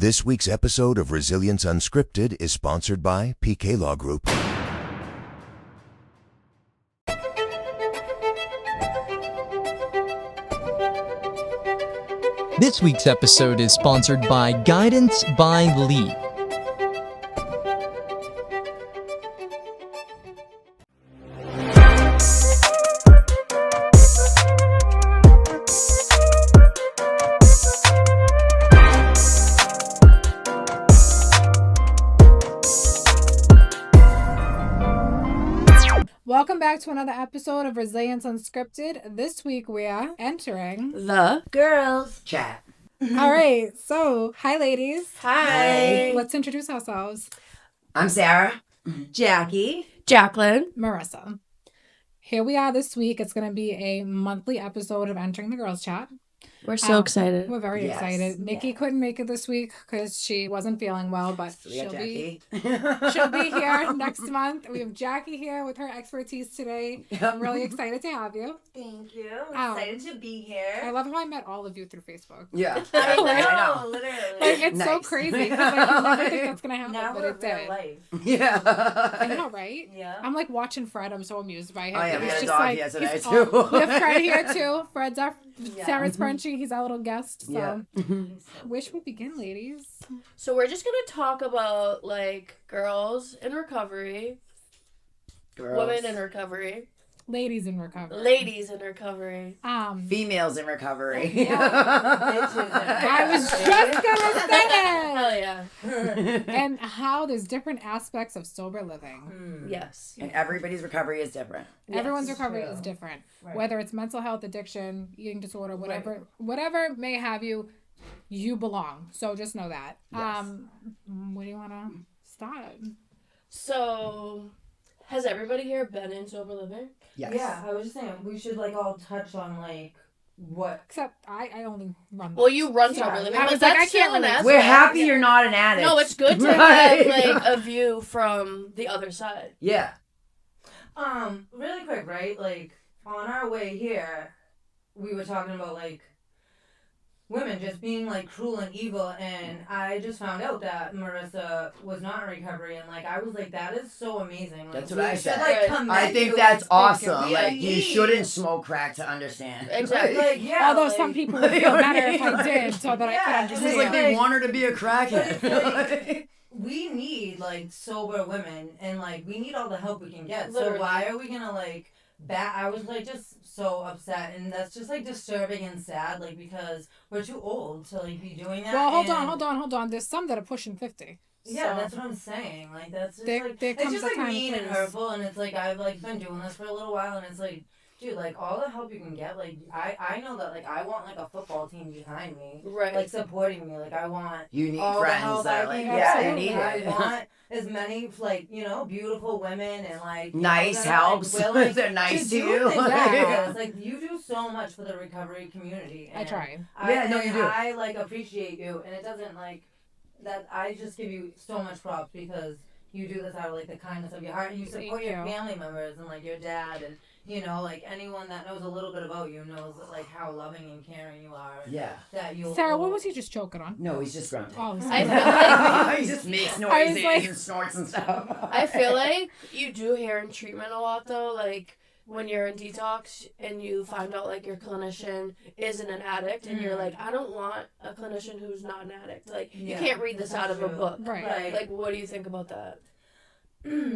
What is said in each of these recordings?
This week's episode of Resilience Unscripted is sponsored by PK Law Group. This week's episode is sponsored by Guidance by Lee. Welcome back to another episode of Resilience Unscripted. This week we are entering the girls chat. All right, so hi ladies. Hi. Let's introduce ourselves. I'm Sarah. Jackie. Jacqueline. Marissa. Here we are this week. It's going to be a monthly episode of Entering the Girls Chat. We're so excited. We're very excited. Nikki couldn't make it this week because she wasn't feeling well, but she'll be here next month. We have Jackie here with her expertise today. I'm really excited to have you. Thank you. I'm excited to be here. I love how I met all of you through Facebook. Yeah. I know, literally. Like, it's so crazy. Like, you never think that's going to happen, Now but we're it did. life. Yeah. I know, right? Yeah. I'm like watching Fred. I'm so amused by him. Oh, yeah, we He's had a just dog like, here today, he's too. We have Fred here too. Fred's our Sarah's Yeah. Frenchie. He's our little guest. So, Yeah. where should we begin, ladies? So we're just gonna talk about like girls in recovery, women in recovery, Ladies in recovery. ladies in recovery. Females in recovery. I was just gonna say it. Hell yeah. And how there's different aspects of sober living. Yes. And everybody's recovery is different. Everyone's Yes, recovery true. is different. Right. Whether it's mental health, addiction, eating disorder, whatever may have you, you belong. So just know that. Yes. What do you want to start? So, has everybody here been in sober living? Yes. Yeah, I was just saying we should like all touch on like what. Except I only run. Well, you run Yeah. sober living. I but was like, that's I can't still an relate. aspect. We're happy you're not an addict. No, it's good to Right. have like a view from the other side. Yeah. Really quick, right? Like on our way here, we were talking about like women just being like cruel and evil, and I just found out that Marissa was not in recovery, and like I was like, that is so amazing. Like, That's what we I should, said. like, Right. commend I think you, that's like, awesome. we Like, you need- shouldn't smoke crack to understand. Exactly. Like, yeah, Although like, some people would feel better if I did, so that I could Yeah, understand. It's like they want her to be a crackhead. But it's like, we need like sober women, and like we need all the help we can get. Literally. So why are we gonna like I was like just so upset, and that's just like disturbing and sad, like because we're too old to like be doing that. Well, hold and- on. There's some that are pushing 50. Yeah, So- that's what I'm saying. Like that's just There like comes it's just a like time mean and place. hurtful, and it's like I've like been doing this for a little while, and it's like, dude, like all the help you can get. Like I know that like I want like a football team behind me, Right. like supporting me. Like I want You need all the friends help that I are like, can yeah, get. you need I it. want as many like beautiful women and like Nice that are, helps. like, willing They're nice to do you. things like Yeah. this. Like you do so much for the recovery community. I And try. Yeah, no, you do. I like appreciate you, and it doesn't like that. I just give you so much props because you do this out of like the kindness of your heart, and you support Thank your you. family members and like your dad, and like anyone that knows a little bit about you knows that like how loving and caring you are. And Yeah. that you'll. Sarah, what was he just choking on? No, he's just grunting. Oh, I feel like he just makes I noises was like- and snorts and stuff. I feel like you do hear in treatment a lot though, like when you're in detox and you find out like your clinician isn't an addict and you're like, I don't want a clinician who's not an addict. Like you Yeah, can't read this that's out of a true. book. Right. Like what do you think about that?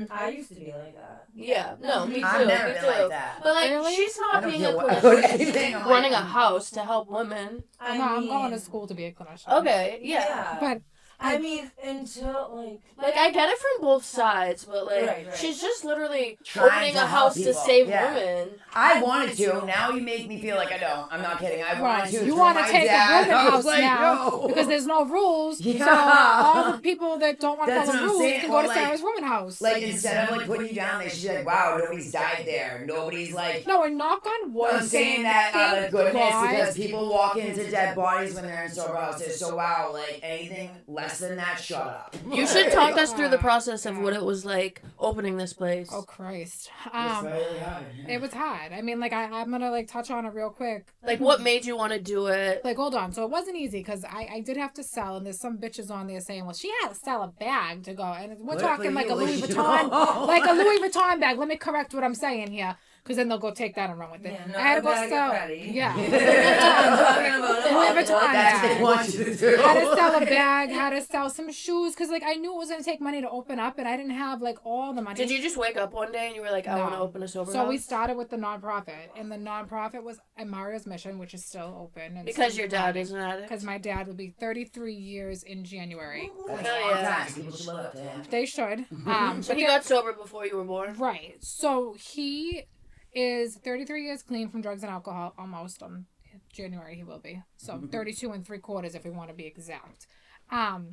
I used to be like that. Yeah, no, me too. I've never me been too. like that. But like Really? she's I not don't being a feel what- clinician, anything. I'm she's like- running a house to help women. I'm going to school to be a clinician. Okay, yeah. But I mean, until Like I get it from both sides, but like Right. she's just literally Trying opening to a help house to people. save Yeah. women. I wanted to. Now you make me feel like I don't. I'm not kidding. I right, wanted to. you want want to to take a woman I was house like, now no. because there's no rules. So Yeah. all the people that don't want to That's follow what I'm rules saying. can go Or, to like- Sarah's woman house. Like instead of like putting you down there, she's like, wow, nobody's died there. Nobody's like. No, and knock on wood. I'm saying that out of thank goodness God. because people walk into dead bodies when they're in sober houses. So wow, like anything less less than that, shut up. You should talk us through the process of what it was like opening this place. Oh Christ. It's really hard. It was hard. I mean, like I'm gonna like touch on it real quick. Like, what made you want to do it? Like, hold on. So it wasn't easy because I did have to sell, and there's some bitches on there saying, well, she had to sell a bag to go, and we're talking like a Louis Vuitton, like a Louis Vuitton bag. Let me correct what I'm saying here. Because then they'll go take that and run with it. Yeah, no, I had to go I sell. get ready. Yeah. That's what they want you to do. Had to sell a bag. Had to sell some shoes. Because like I knew it was gonna take money to open up, and I didn't have like all the money. Did you just wake up one day and you were like, I want to open a sober So house? we started with the nonprofit, and the nonprofit was Mario's Mission, which is still open. And because your dad is an addict. Because my dad will be 33 years in January. That's Hell a long yeah. time. People should look up to him. They should. So he got sober before you were born? Right. So he is 33 years clean from drugs and alcohol, almost. January he will be. So 32 3/4 if we want to be exact.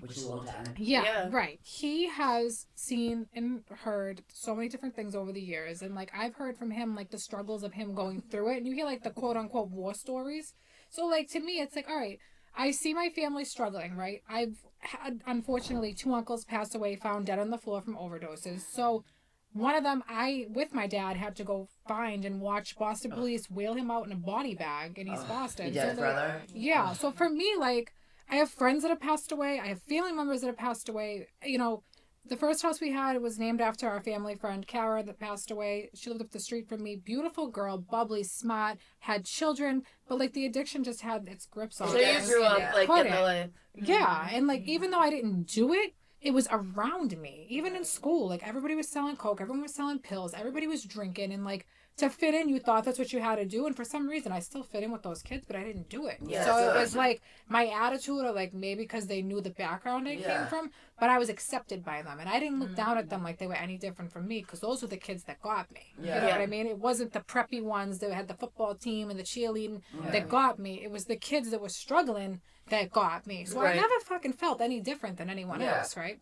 Which is a long time. Yeah, right. He has seen and heard so many different things over the years. And, like, I've heard from him, like, the struggles of him going through it. And you hear, like, the quote-unquote war stories. So, like, to me, it's like, all right, I see my family struggling, right? I've had, unfortunately, 2 uncles pass away, found dead on the floor from overdoses. So one of them, with my dad, had to go find and watch Boston police wheel him out in a body bag in East Boston. Your dad's brother? Yeah. So for me, like, I have friends that have passed away. I have family members that have passed away. You know, the first house we had was named after our family friend, Kara, that passed away. She lived up the street from me. Beautiful girl, bubbly, smart, had children. But, like, the addiction just had its grips on So her. you grew up, like, in LA. Yeah. And, like, even though I didn't do it, it was around me. Even in school, like, everybody was selling coke, everyone was selling pills, everybody was drinking, and, like, to fit in, you thought that's what you had to do, and for some reason, I still fit in with those kids, but I didn't do it. Yeah, so it was, like, my attitude, or, like, maybe because they knew the background I came from, but I was accepted by them, and I didn't look down at them like they were any different from me, because those were the kids that got me. Yeah. You know what I mean? It wasn't the preppy ones that had the football team and the cheerleading that got me. It was the kids that were struggling that got me. So I never fucking felt any different than anyone else, right?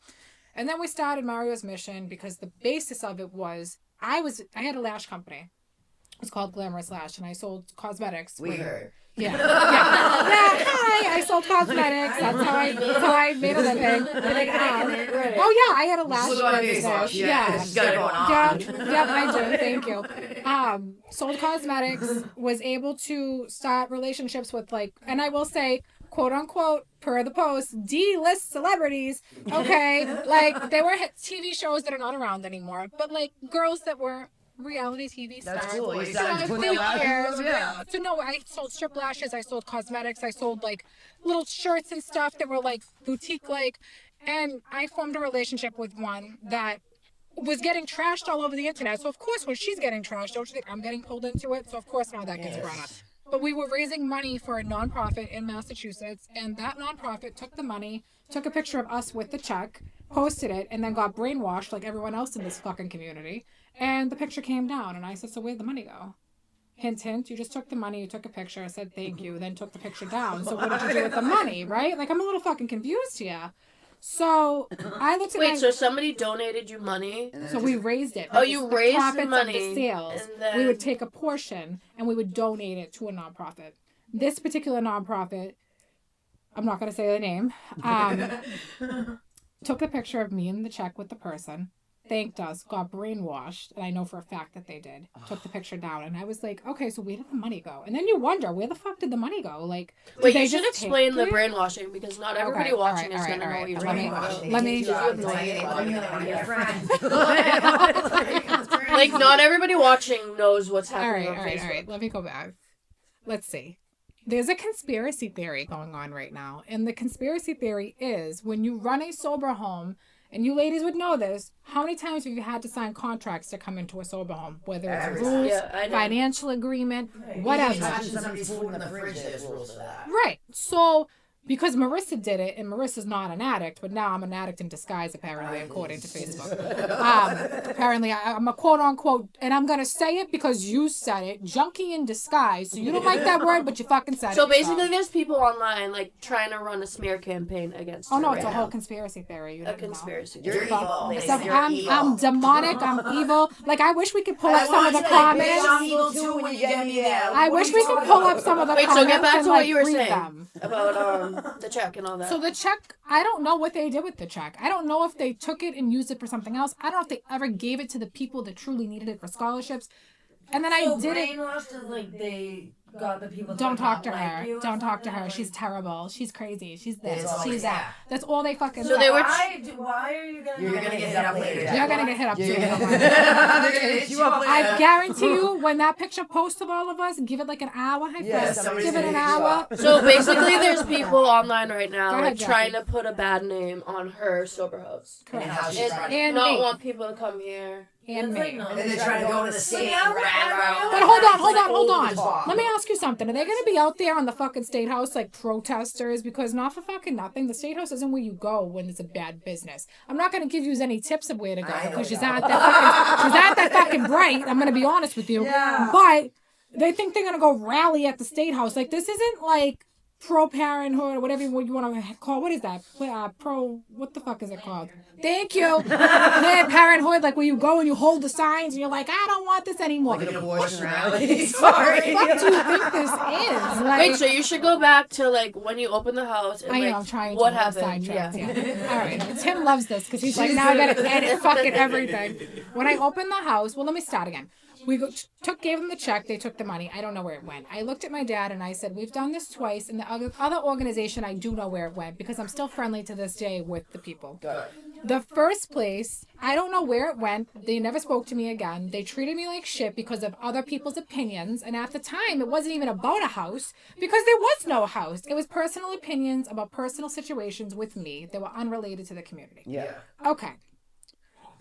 And then we started Mario's Mission because the basis of it was I had a lash company. It was called Glamorous Lash, and I sold cosmetics. We heard. Yeah. Hi, I sold cosmetics. That's how I made a living. Oh yeah, I had a lash business. Yeah. She's got it going on. Yep, I do. Thank you. Sold cosmetics. Was able to start relationships with, like, and I will say, quote unquote, per the post, D-list celebrities. Okay, like, they were TV shows that are not around anymore, but, like, girls that were reality TV stars. That's cool. You So started a doing few that years, lashes? So no, I sold strip lashes, I sold cosmetics, I sold, like, little shirts and stuff that were, like, boutique-like, and I formed a relationship with one that was getting trashed all over the internet. So of course, when she's getting trashed, don't you think I'm getting pulled into it? So of course now that gets brought up. But we were raising money for a nonprofit in Massachusetts, and that nonprofit took the money, took a picture of us with the check, posted it, and then got brainwashed like everyone else in this fucking community. And the picture came down, and I said, so where'd the money go? Hint, hint, you just took the money, you took a picture, I said thank you, then took the picture down. So what did you do with the money, right? Like, I'm a little fucking confused here. So I looked at Wait, so somebody donated you money? So we raised it. Oh, you raised the profits money. of the sales. And then... We would take a portion and we would donate it to a nonprofit. This particular nonprofit, I'm not going to say the name, took a picture of me in the check with the person, thanked us, got brainwashed, and I know for a fact that they did. Took the picture down, and I was like, okay, so where did the money go? And then you wonder, where the fuck did the money go? Like, wait, you should explain the brainwashing, because not everybody watching is going to know what you're talking about. Let me like, not everybody watching knows what's happening on Facebook. All right. Let me go back. Let's see. There's a conspiracy theory going on right now. And the conspiracy theory is when you run a sober home, and you ladies would know this, how many times have you had to sign contracts to come into a sober home? Whether it's rules, financial agreement, whatever. Somebody's food in the fridge, there's rules for that. Right. So, because Marissa did it, and Marissa's not an addict, but now I'm an addict in disguise, apparently, according to Facebook. Apparently, I'm a quote-unquote, and I'm going to say it because you said it, junkie in disguise. So you don't like that word, but you fucking said it. So basically, there's people online, like, trying to run a smear campaign against Oh, no, her it's right a whole now. conspiracy theory. You A conspiracy You're theory. evil. Except You're evil. I'm demonic, I'm evil. Like, I wish we could pull up some of the comments. I'm evil too when you get me there. I wish we could pull up some of the Wait, comments. so get back and, to like, what you were read saying them. about the check and all that. So the check, I don't know what they did with the check. I don't know if they took it and used it for something else. I don't know if they ever gave it to the people that truly needed it for scholarships. And then I did it. Brainwashed is like they got the people. Don't talk to like her. you or Don't talk to something, her. like- She's terrible. She's crazy. She's this. It's always She's that. that. That's all they fucking So say. they were. Why are you gonna? You're gonna get hit up later. You're gonna get hit up too. You're Don't gonna worry. They're gonna hit you up I later. guarantee you, when that picture posts of all of us, give it like an hour. High Yeah, five. somebody's Give it gonna an hit you hour. up. So basically, there's people online right now Go ahead, like trying Jackie. to put a bad name on her sober house. And how she's And, running. And not me. want people to come here. And It's like, me. no. And they're trying to go to the state now and we're- rat around. But hold on. Over the top. Let me ask you something. Are they going to be out there on the fucking State House like protesters? Because not for fucking nothing, the State House isn't where you go when it's a bad business. I'm not going to give you any tips of where to go I because she's know. not that fucking bright. I'm going to be honest with you. Yeah. But they think they're going to go rally at the State House. Like, this isn't like pro-parenthood or whatever you want to call. What is that? What the fuck is it called? Thank you. Planned Parenthood, like where you go and you hold the signs and you're like, I don't want this anymore. Like an abortion rally. Sorry. What do you think this is? Like, Wait, so you should go back to like when you open the house and I like know, I'm trying what to happened. sidetrack. Yeah. All right. Tim loves this because he's like, now I gotta edit fucking everything. When I opened the house, well, let me start again. We gave them the check. They took the money. I don't know where it went. I looked at my dad and I said, we've done this twice. And the other organization, I do know where it went because I'm still friendly to this day with the people. Good. The first place, I don't know where it went. They never spoke to me again. They treated me like shit because of other people's opinions. And at the time, it wasn't even about a house because there was no house. It was personal opinions about personal situations with me that were unrelated to the community. Yeah. Okay.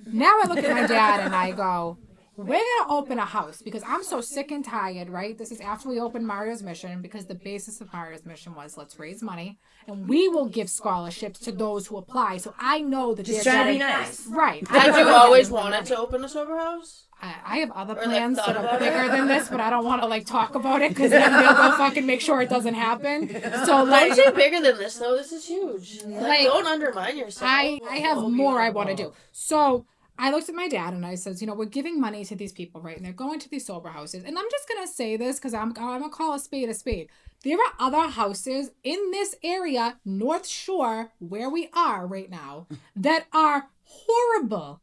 Now I look at my dad and I go, we're going to open a house because I'm so sick and tired, right? This is after we opened Mario's Mission because the basis of Mario's Mission was let's raise money and we will give scholarships to those who apply. So I know that Just they're trying to be getting- nice. Right. Had you always wanted to open a sober house? I have other like, plans thought that are about it? bigger than this, but I don't want to like talk about it because then they'll go fucking make sure it doesn't happen. So Don't like, say bigger than this though. This is huge. Like, don't undermine yourself. I have more I want to do. So I looked at my dad and I said, you know, we're giving money to these people, right? And they're going to these sober houses. And I'm just going to say this because I'm going to call a spade a spade. There are other houses in this area, North Shore, where we are right now, that are horrible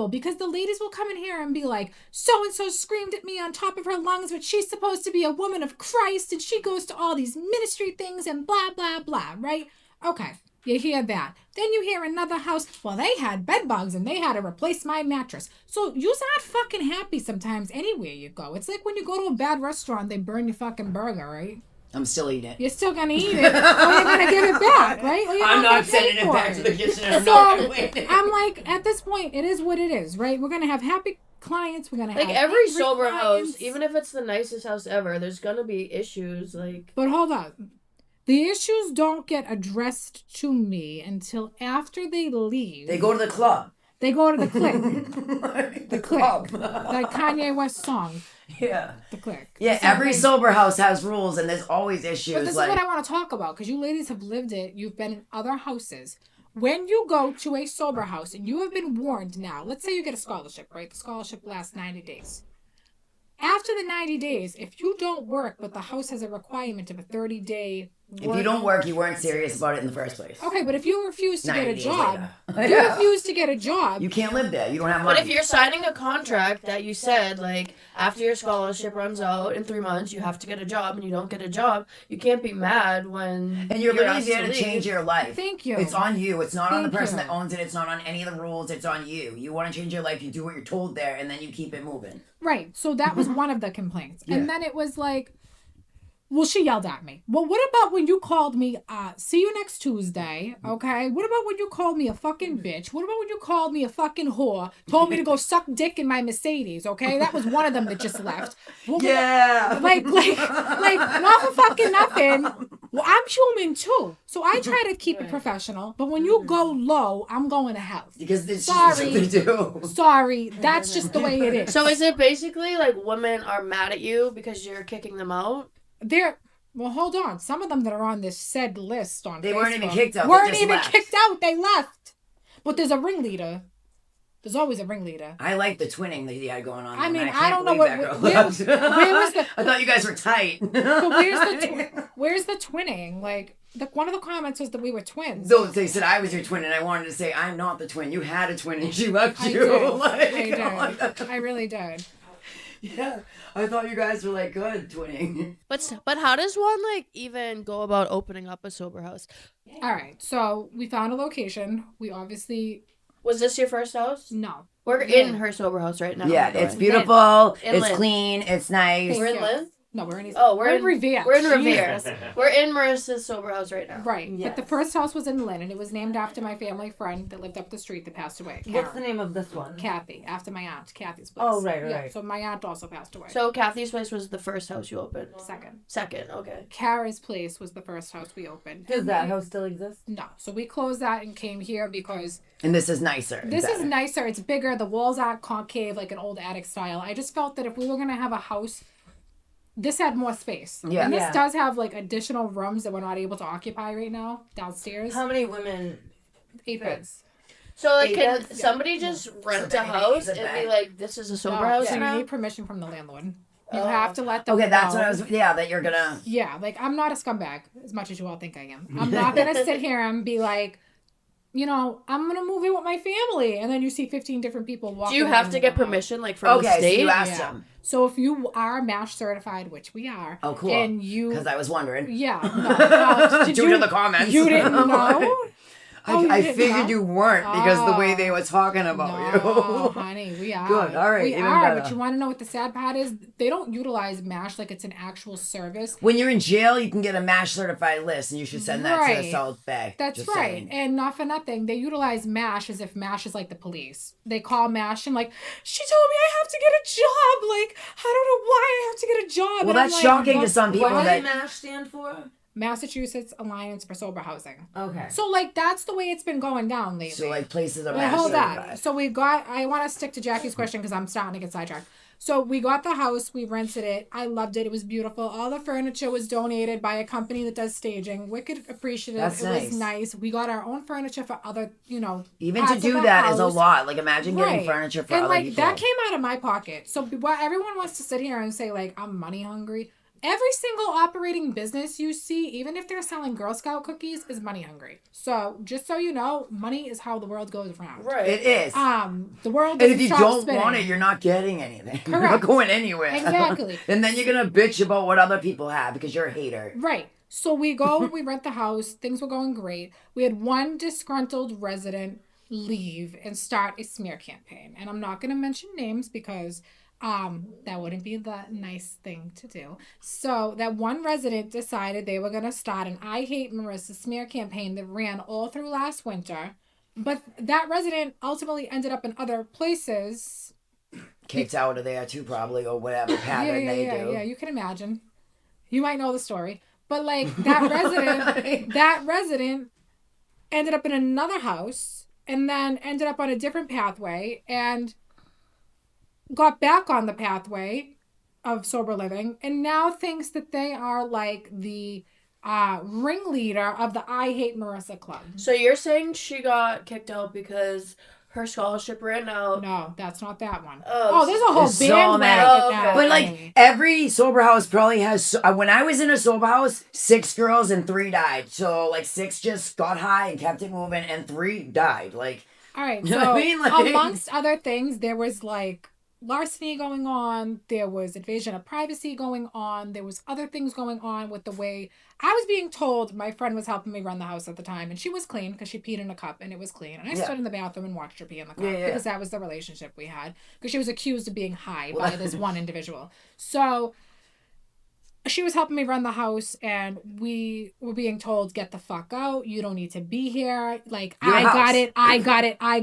because the ladies will come in here and be like, so-and-so screamed at me on top of her lungs, but she's supposed to be a woman of Christ and she goes to all these ministry things and blah, blah, blah, right? Okay. You hear that. Then you hear another house, well, they had bed bugs and they had to replace my mattress. So you're not fucking happy sometimes anywhere you go. It's like when you go to a bad restaurant, they burn your fucking burger, right? I'm still eating it. You're still going to eat it or you're going to give it back, right? Or you're I'm gonna not pay sending it for back to the kitchen. I'm So not gonna wait. I'm like, at this point, it is what it is, right? We're going to have happy clients. We're going to have like every angry sober clients. house, even if it's the nicest house ever, there's gonna be issues. Like, But hold on. The issues don't get addressed to me until after they leave. They go to the club. They go to the click. The Click. Like Kanye West song, Yeah. The Click. Yeah, So, every like, sober house has rules and there's always issues. But this like, is what I want to talk about because you ladies have lived it. You've been in other houses. When you go to a sober house and you have been warned now, let's say you get a scholarship, right? The scholarship lasts 90 days. After the 90 days, if you don't work, but the house has a requirement of a 30-day if you don't work, you weren't serious about it in the first place. Okay, but if you refuse to 90 get a days job, later. if you refuse to get a job, You can't live there. You don't have but money. if you're signing a contract that you said like after your scholarship runs out in 3 months, you have to get a job, and you don't get a job, you can't be mad when And you're literally asked there to leave. change your life. Thank you. It's on you. It's not on the Thank person you. that owns it. It's not on any of the rules. It's on you. You want to change your life, you do what you're told there, and then you keep it moving. right. So that was one of the complaints. Yeah. And then it was like, well, she yelled at me. Well, what about when you called me, see you next Tuesday, okay? What about when you called me a fucking bitch? What about when you called me a fucking whore, told me to go suck dick in my Mercedes, okay? That was one of them that just left. Well, Yeah. Like, not for fucking nothing. Well, I'm human too. So I try to keep it professional. But when you go low, I'm going to hell. Because it's Sorry. just what they do. Sorry, that's just the way it is. So is it basically like women are mad at you because you're kicking them out? Well, hold on. Some of them that are on this said list on They Facebook weren't even kicked out. They weren't just even left. kicked out. They left. But there's a ringleader. There's always a ringleader. I like the twinning that you had going on. I mean, man. I don't know can't what- believe that girl where left. was the- I thought you guys were tight. But where's the twinning? Like, one of the comments was that we were twins. No, they said I was your twin, and I wanted to say I'm not the twin. You had a twin, and she left I you. did. Like, I did. I really did. Yeah, I thought you guys were like good twinning. But how does one like even go about opening up a sober house? All right, so we found a location. We obviously Was this your first house? no. We're in her sober house right now. Yeah, by the it's way. beautiful. In It's Lynn. clean. It's nice. We're in Lynn? No, we're in. We're in Revere. We're in Revere. We're in Marissa's sober house right now. Right, Yes. but the first house was in Lynn, and it was named after my family friend that lived up the street that passed away. What's the Karen. name of this one? Kathy, after my aunt, Kathy's place. Oh, right. Yeah, so my aunt also passed away. So Kathy's place was the first house you opened. Second. Okay. Kara's place was the first house we opened. Does that house still exist? No, so we closed that and came here because And this is nicer. this is better. nicer. It's bigger. The walls aren't concave like an old attic style. I just felt that if we were gonna have a house, this had more space. Yeah. And this Yeah. does have like additional rooms that we're not able to occupy right now downstairs. How many women? 8 beds. So like, Eight can beds? somebody just rent a bed. house It's a and be bed. like, "This is a sober No, house so you now"? need permission from the landlord. You Oh. have to let them Okay, that's know. what I was. Yeah, that you're gonna. Yeah, like I'm not a scumbag as much as you all think I am. I'm not gonna sit here and be like, I'm gonna move in with my family, and then you see 15 different people walking. Do you have in to get the house. permission like from the Okay, so state? you asked Yeah. him. So if you are MASH certified, which we are, Oh, cool. and you, Because I was wondering. yeah, no, did Due you to the comments. You didn't know? Oh, you I didn't figured know? you weren't because the way Oh. they were talking about No, you. honey, we are. Good, all right, We even are, better. but you want to know what the sad part is? They don't utilize MASH like it's an actual service. When you're in jail, you can get a MASH certified list, and you should send that to the Right. South Bay. That's Just right. saying. And not for nothing, they utilize MASH as if MASH is like the police. They call MASH and like, she told me I have to get a job. Like, I don't know why I have to get a job. Well, And I'm that's like, shocking to what- some people What that. does MASH stand for? Massachusetts Alliance for Sober Housing. Okay. So like that's the way it's been going down lately. So like places are But MASH hold certified. on. So we got. I want to stick to Jackie's question because I'm starting to get sidetracked. So we got the house. We rented it. I loved it. It was beautiful. All the furniture was donated by a company that does staging. Wicked appreciative. That's it nice. was nice. We got our own furniture for other. Even to parts of do the that is a house. lot. Like imagine getting Right. furniture for And other like people. that came out of my pocket. So what everyone wants to sit here and say like I'm money hungry. Every single operating business you see, even if they're selling Girl Scout cookies, is money hungry. So just so you know, money is how the world goes around. Right. It is. The world And doesn't if you stop don't spinning. want it, you're not getting anything. You're Correct. not going anywhere. Exactly. And then you're gonna bitch about what other people have because you're a hater. Right. So we go, we rent the house. Things were going great. We had one disgruntled resident leave and start a smear campaign. And I'm not going to mention names because that wouldn't be the nice thing to do. So that one resident decided they were going to start an I Hate Marissa smear campaign that ran all through last winter. But that resident ultimately ended up in other places. Kicked out of there too, probably, or whatever pattern they do. Yeah, you can imagine. You might know the story. But like that resident ended up in another house and then ended up on a different pathway and got back on the pathway of sober living and now thinks that they are like the ringleader of the I Hate Marissa Club. So you're saying she got kicked out because her scholarship ran out? No, that's not that one. Oh, There's a whole There's so bandwagon. many. Oh, now. okay. But like every sober house probably has. When I was in a sober house, 6 girls and 3 died. So like 6 just got high and kept it moving, and 3 died. Like, All right, You so know what I mean? Like- amongst other things, there was like larceny going on, there was invasion of privacy going on, there was other things going on with the way I was being told. My friend was helping me run the house at the time, and she was clean because she peed in a cup and it was clean. And I Yeah. stood in the bathroom and watched her pee in the cup Yeah. because that was the relationship we had. Because she was accused of being high by this one individual. So she was helping me run the house, and we were being told, get the fuck out. You don't need to be here. Like, Your I house.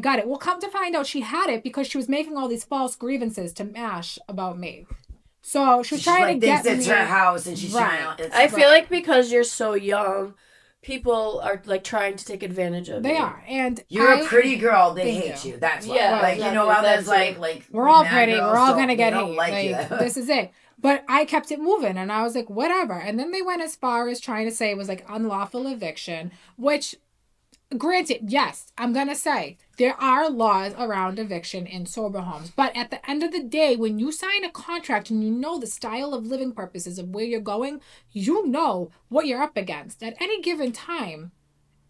got it. Well, come to find out she had it because she was making all these false grievances to MASH about me. So she was she's trying like to thinks get it's me. her house, and she's Right. trying to. It's, I feel like because you're so young, people are like trying to take advantage of They you. are. And You're a pretty girl. They Thank hate you. you. That's why. Yeah, like you know exactly. how there's That's like we're all mad pretty. girls We're all don't- gonna they get don't hate. like you. Like, this is it. But I kept it moving, and I was like, whatever. And then they went as far as trying to say it was like unlawful eviction, which granted, yes, I'm going to say there are laws around eviction in sober homes. But at the end of the day, when you sign a contract and you know the style of living purposes of where you're going, you know what you're up against. At any given time,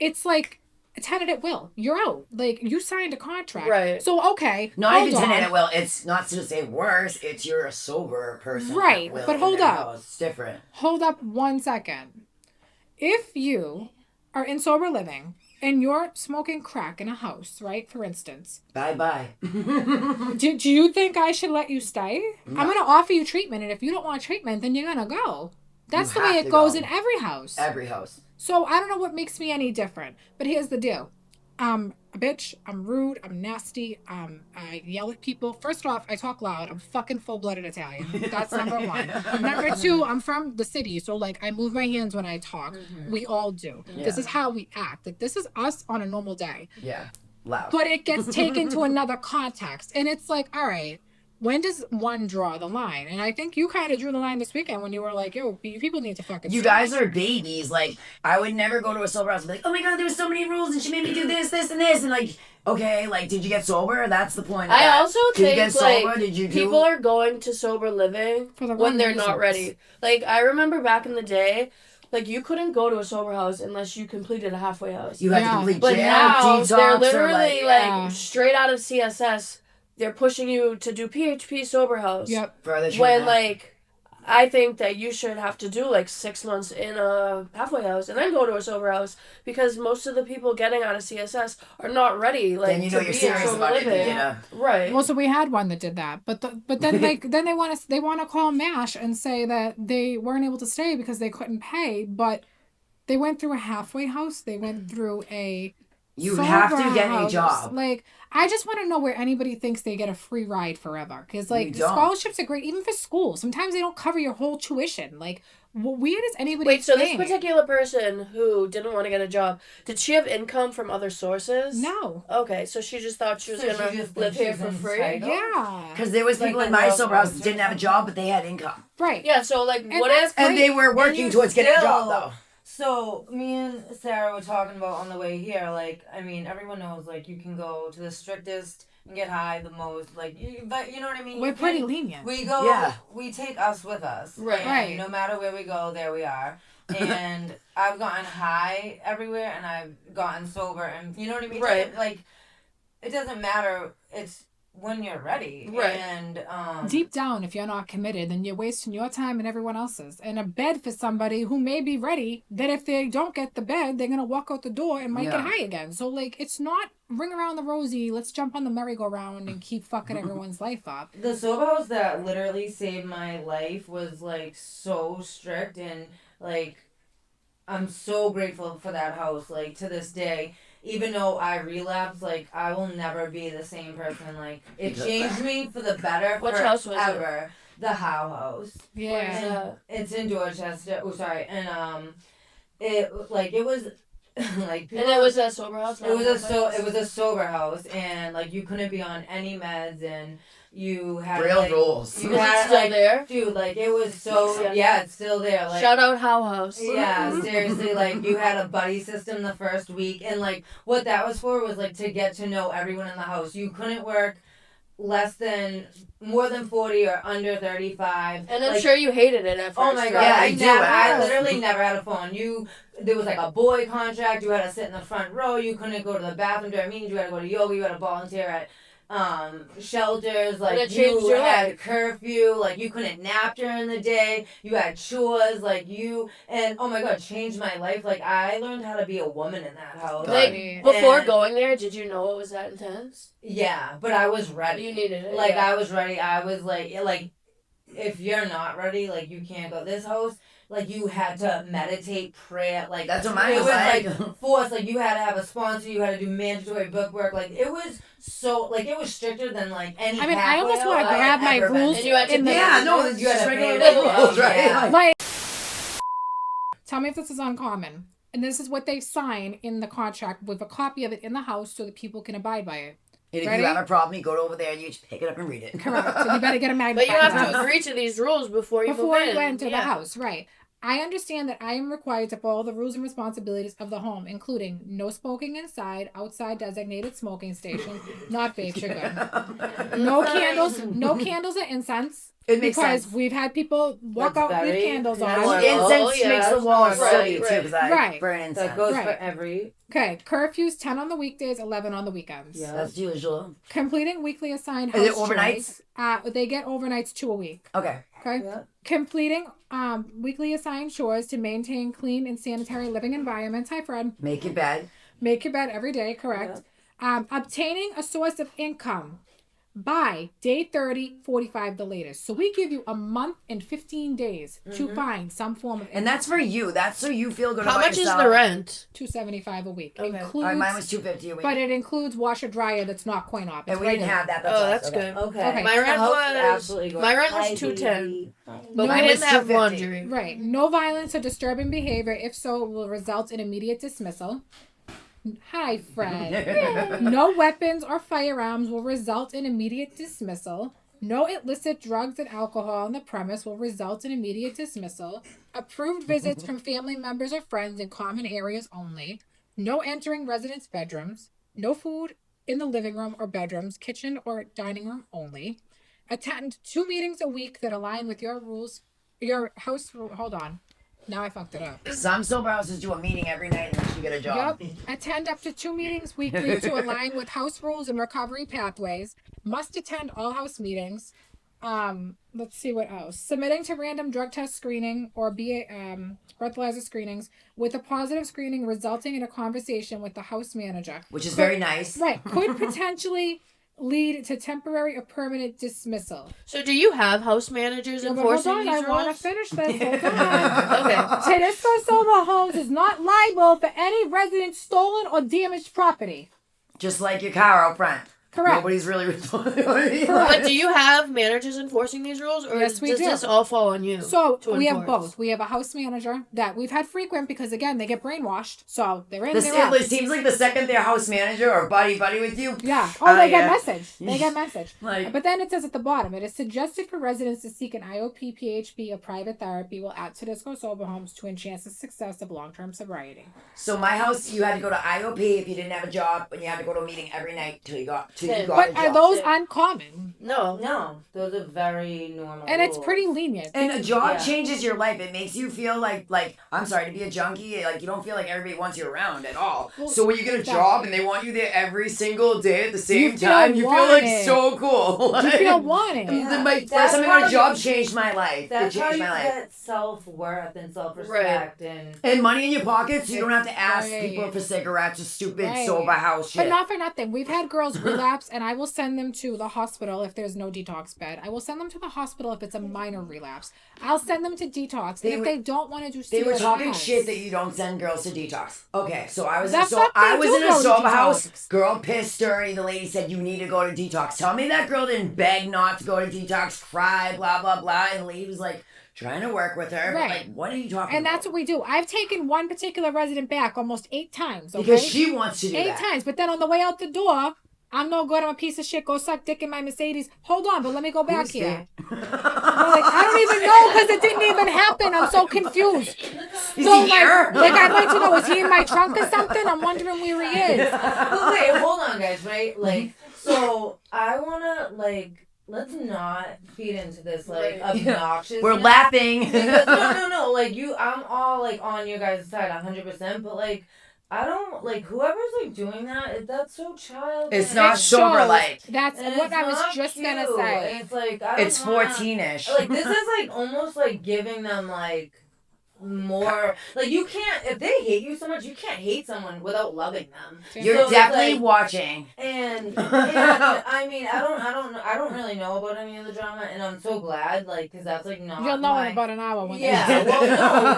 it's like a tenant at will. You're out. Like, you signed a contract. Right. So, okay. Not even tenant at will. It's not to say worse. It's you're a sober person. Right. At will But hold in their up. house. It's different. Hold up 1 second. If you are in sober living and you're smoking crack in a house, right, for instance. Bye-bye. do you think I should let you stay? No. I'm going to offer you treatment, and if you don't want treatment, then you're going to go. That's the way it goes in every house. Every house. So I don't know what makes me any different. But here's the deal. I'm a bitch. I'm rude. I'm nasty. I yell at people. First off, I talk loud. I'm fucking full-blooded Italian. That's number one. Number two, I'm from the city. So, like, I move my hands when I talk. Mm-hmm. We all do. Yeah. This is how we act. Like, this is us on a normal day. Yeah. Loud. But it gets taken to another context. And it's like, all right, when does one draw the line? And I think you kind of drew the line this weekend when you were like, yo, people need to fucking You stop. guys are babies. Like, I would never go to a sober house and be like, oh my God, there were so many rules and she made me do this, this, and this. And like, okay, like, did you get sober? That's the point of I that. also did think, you get sober? like, Did you do... people are going to sober living when they're not ready. Like, I remember back in the day, like, you couldn't go to a sober house unless you completed a halfway house. You had to complete But jail, now, detox, they're literally, like straight out of CSS, they're pushing you to do PHP sober house. Yep. When, like, I think that you should have to do, like, 6 months in a halfway house and then go to a sober house, because most of the people getting out of CSS are not ready, like, then you know to you're be serious sober about it. living. Yeah. Right. Well, so we had one that did that, but then like then they want to call MASH and say that they weren't able to stay because they couldn't pay, but they went through a halfway house. They went through a You have to get house. a job. Like, I just want to know where anybody thinks they get a free ride forever. Because, like, scholarships are great, even for school. Sometimes they don't cover your whole tuition. Like, what weird is anybody Wait, so think? this particular person who didn't want to get a job, did she have income from other sources? No. Okay, so she just thought she was going to live here for free? Yeah. Because there was people in my sober house that didn't have a job, but they had income. Right. Yeah, so, like, And what if... And they were working towards getting a job, though. So, me and Sarah were talking about on the way here, like, I mean, everyone knows, like, you can go to the strictest and get high the most, like, but you know what I mean? We're pretty lenient. We go, we take us with us. Right. Right. No matter where we go, there we are. And I've gotten high everywhere, and I've gotten sober, and you know what I mean? Right. Like, it doesn't matter. It's when you're ready. Right. And deep down, if you're not committed, then you're wasting your time and everyone else's. And a bed for somebody who may be ready, that if they don't get the bed, they're gonna walk out the door and might get high again. So, like, it's not ring around the rosy, let's jump on the merry-go-round and keep fucking everyone's life up. The sober house that literally saved my life was, like, so strict, and, like, I'm so grateful for that house, like, to this day. Even though I relapsed, like, I will never be the same person. Like, it changed me for the better. Which house was it? The Howe House. Yeah. It's in Dorchester. Oh, sorry. And it was like people, and it was a sober house. It was a sober house, and like you couldn't be on any meds, and you had real rules. You was had, it still like, there? Dude, like it was so it's still there. Like, shout out Howe House. Yeah, seriously, like you had a buddy system the first week, and like what that was for was like to get to know everyone in the house. You couldn't work more than 40 or under 35. And I'm sure you hated it at first. Oh my god, right? I literally never had a phone. There was like a boy contract. You had to sit in the front row. You couldn't go to the bathroom during meetings. You had to go to yoga. You had to volunteer at shelters. Like you had curfew. Like you couldn't nap during the day. You had chores. Like and oh my god, changed my life. Like I learned how to be a woman in that house. Like before going there, did you know it was that intense? Yeah, but I was ready. You needed it. Like I was ready. I was like if you're not ready, like you can't go. This house, like you had to meditate, prayer, like that's what mine was like forced. Like you had to have a sponsor, you had to do mandatory book work. Like it was so it was stricter than like any. I mean, I almost want to grab my rules. And you had to you had just to regular pay rules, right? Yeah. Like, tell me if this is uncommon. And this is what they sign in the contract with a copy of it in the house so that people can abide by it. And if Ready? you have a problem, you go over there and you just pick it up and read it. Correct. So you better get a But magnifying you have glass. to agree to these rules before you Before move in. you enter the house, right. I understand that I am required to follow the rules and responsibilities of the home, including no smoking inside, outside designated smoking stations, not vape sugar. No candles or incense. It makes because sense. we've had people walk That's out with very candles on. normal. Incense yeah, makes the that's walls normal. sooty Right, too, because I right. burn incense. That goes Right. for every. Okay, curfews 10 on the weekdays, 11 on the weekends. Yeah. That's usual. Completing weekly assigned Is house it overnights? chores. They get overnights 2 a week. Okay. Okay. Yeah. Completing weekly assigned chores to maintain clean and sanitary living environments. Hi, Fred. Make it bed. Make your bed every day, correct. Obtaining a source of income by day 30, 45 the latest. So we give you a month and 15 days to find some form of income. And that's for you. That's so you feel good How about much yourself. is the rent? $275 a week. Okay. Includes, All right, mine was $250 a week. but it includes washer dryer that's not coin op. And we didn't have that. That's Oh, us. that's Okay. good. Okay. My rent The house was absolutely goes- my rent was $210, but Mine we was didn't have $250. laundry. Right. No violence or disturbing behavior. If so, it will result in immediate dismissal. Hi, Fred. No weapons or firearms will result in immediate dismissal. No illicit drugs and alcohol on the premise will result in immediate dismissal. Approved visits from family members or friends in common areas only. No entering residents' bedrooms. No food in the living room or bedrooms, kitchen or dining room only. Attend 2 meetings a week that align with your rules, your house rule. Hold on. Now I fucked it up. Some sober houses do a meeting every night unless you get a job. Yep. Attend up to 2 meetings weekly to align with house rules and recovery pathways. Must attend all house meetings. Let's see what else. Submitting to random drug test screening or breathalyzer screenings with a positive screening resulting in a conversation with the house manager. Which is very nice. Right. Could potentially lead to temporary or permanent dismissal. So do you have house managers But hold enforcing on, these I want to rules? finish this. Hold on. Okay. Todisco Sober Homes is not liable for any resident stolen or damaged property. Just like your car out front. Correct. Nobody's really responsible. But do you have managers enforcing these rules, or Yes, we does do. this all fall on you? So to we have enforce? both. We have a house manager that we've had frequent because again they get brainwashed. So they're in. This They're out. it seems like the second they're house manager or buddy with you. Yeah. Oh, they get yeah. message. They get message. Like- But then it says at the bottom, it is suggested for residents to seek an IOP, PHP, or private therapy will add to Todisco Sober Homes to enhance the success of long-term sobriety. So my house, you had to go to IOP if you didn't have a job, and you had to go to a meeting every night till you got But a are job. those uncommon? No. No, those are very normal. And it's rules. pretty lenient. And a job Yeah. changes your life. It makes you feel like I'm sorry, to be a junkie, like you don't feel like everybody wants you around at all. Well, So when you get a exactly. job and they want you there every single day at the same You feel time, you feel like wanted. so cool. You feel wanted. Yeah. My That's first time I got how a job you- changed my life. It That's how changed you my life. get self-worth and self-respect and. And money in your pocket, so you don't have to ask Right. people for cigarettes or stupid Right. sober house But shit. not for nothing. We've had girls relapse, and I will send them to the hospital if there's no detox bed. I will send them to the hospital if it's a minor relapse. I'll send them to detox. They And if were- they don't want to do They were talking CLS, shit that you don't send girls to detox. Okay, so I was The fuck I they was do in go a to sober detox. house. Girl pissed dirty. The lady said you need to go to detox. Tell me that girl didn't beg not to go to detox, cry, blah blah blah. And the lady was like trying to work with her. But Right. like, what are you talking And about? that's what we do. I've taken one particular resident back almost 8 times. Okay? Because she wants to do 8 that. times. But then on the way out the door, I'm no good. I'm a piece of shit. Go suck dick in my Mercedes. Hold on, but let me go back Who's here. there? I'm like, I don't even know because it didn't even happen. I'm so confused. Is So he here? like I'd like to know, is he in my trunk or something? I'm wondering where he is. But wait, hold on, guys. Right? Like, so I wanna let's not feed into this Right. obnoxious. We're laughing. Because, no. Like I'm all like on your guys' side 100%. But like, I don't like whoever's doing that. That's so childish. It's not It sober shows. like. That's And what it's I was not just cute. gonna say. It's like I don't It's wanna- 14-ish. Like this is almost giving them more you can't if they hate you so much you can't hate someone without loving them. You're So it's definitely like- watching. And I mean I don't really know about any of the drama and I'm so glad because that's not You'll know my, in about an hour when yeah, well,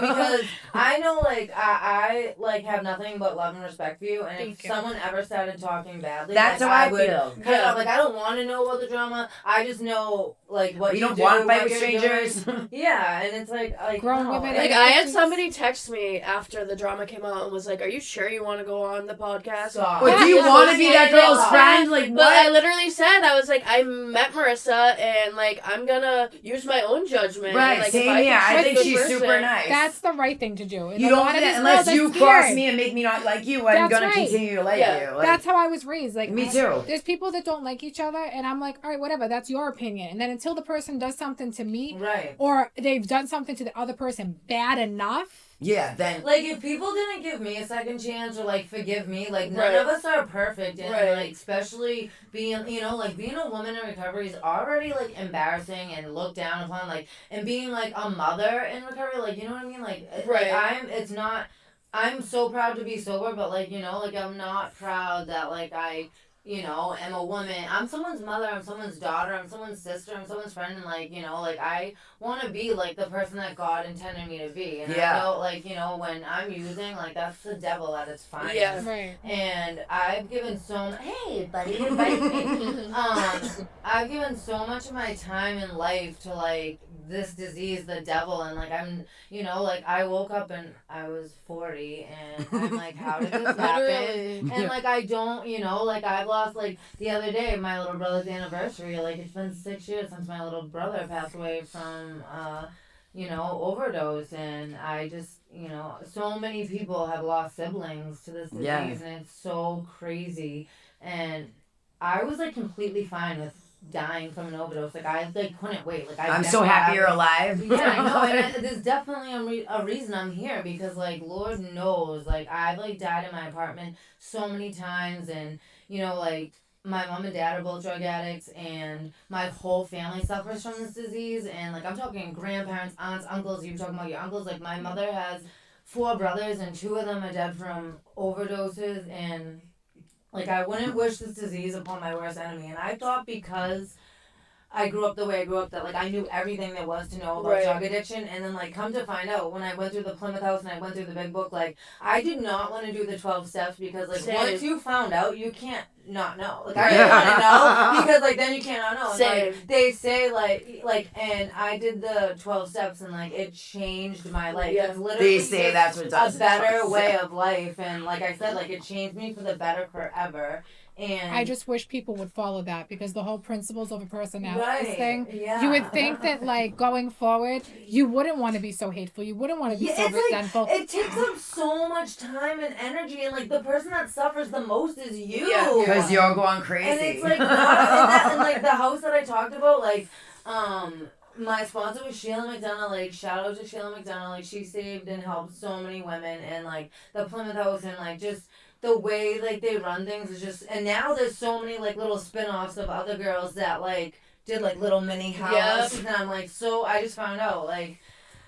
no, because I know, I have nothing but love and respect for you, and Thank if you. someone ever started talking badly, That's like, how I would feel. cut off. I don't want to know about the drama. I just know, what We you don't do, want to fight what with you're doing. strangers. Yeah, and it's like Grown no, women Like, and I had somebody text me after the drama came out and was like, "Are you sure you want to go on the podcast?" But do you want to be that girl's friend? Like, but I what? literally said, I was like, I met Marissa, and like I'm gonna use my own judgment. Right, and, like, same here. I think she's person, super nice. That's the right thing to do. You don't do that unless you cross me and make me not like you. I'm gonna continue to like you. Like, that's how I was raised. Like me too. There's people that don't like each other, and I'm like, all right, whatever. That's your opinion. And then until the person does something to me, or they've done something to the other person bad enough. Yeah, then like if people didn't give me a second chance or like forgive me, like none of us are perfect, and like especially being, you know, like being a woman in recovery is already like embarrassing and looked down upon, like, and being like a mother in recovery, like, you know what I mean, like I'm so proud to be sober, but like, you know, like I'm not proud that like I, you know, am a woman. I'm someone's mother, I'm someone's daughter, I'm someone's sister, I'm someone's friend, and like, you know, like I want to be like the person that God intended me to be. And I know, like, you know, when I'm using, like, that's the devil at its finest. Yeah. Right. And I've given so much, hey buddy, invite me. I've given so much of my time in life to like this disease, the devil, and like I'm, you know, like I woke up and I was 40 and I'm like, how did this happen? And like I don't, you know, like I've lost, like the other day my little brother's anniversary, like it's been 6 years since my little brother passed away from you know, overdose, and I just, you know, so many people have lost siblings to this disease, and it's so crazy. And I was like completely fine with dying from an overdose. Like I like couldn't wait. Like I'm so happy you're alive. Yeah, I know. And there's definitely a reason I'm here, because like Lord knows, like I've like died in my apartment so many times, and you know, like my mom and dad are both drug addicts, and my whole family suffers from this disease. And like I'm talking grandparents, aunts, uncles. You were talking about your uncles. Like my mother has 4 brothers, and 2 of them are dead from overdoses. And like I wouldn't wish this disease upon my worst enemy. And I thought because I grew up the way I grew up that like I knew everything there was to know about drug addiction, and then like come to find out when I went through the Plymouth House and I went through the big book, like I did not want to do the 12 steps, because like once you found out, you can't not know. Like I didn't want to know, because like then you can't not know. And, like they say like and I did the 12 steps, and like it changed my life. Yeah. It's literally they say that's what a better way of life, and like I said, like it changed me for the better forever. And I just wish people would follow that, because the whole principles of a personality thing, you would think that like going forward, you wouldn't want to be so hateful. You wouldn't want to be so resentful. It takes up so much time and energy, and like the person that suffers the most is you. Because you're going crazy. And it's like, and like the house that I talked about, like, my sponsor was Sheila McDonough. Like, shout out to Sheila McDonough. Like, she saved and helped so many women, and like the Plymouth House, and like just the way like they run things is just, and now there's so many like little spin-offs of other girls that like did like little mini house, and I'm like, so I just found out like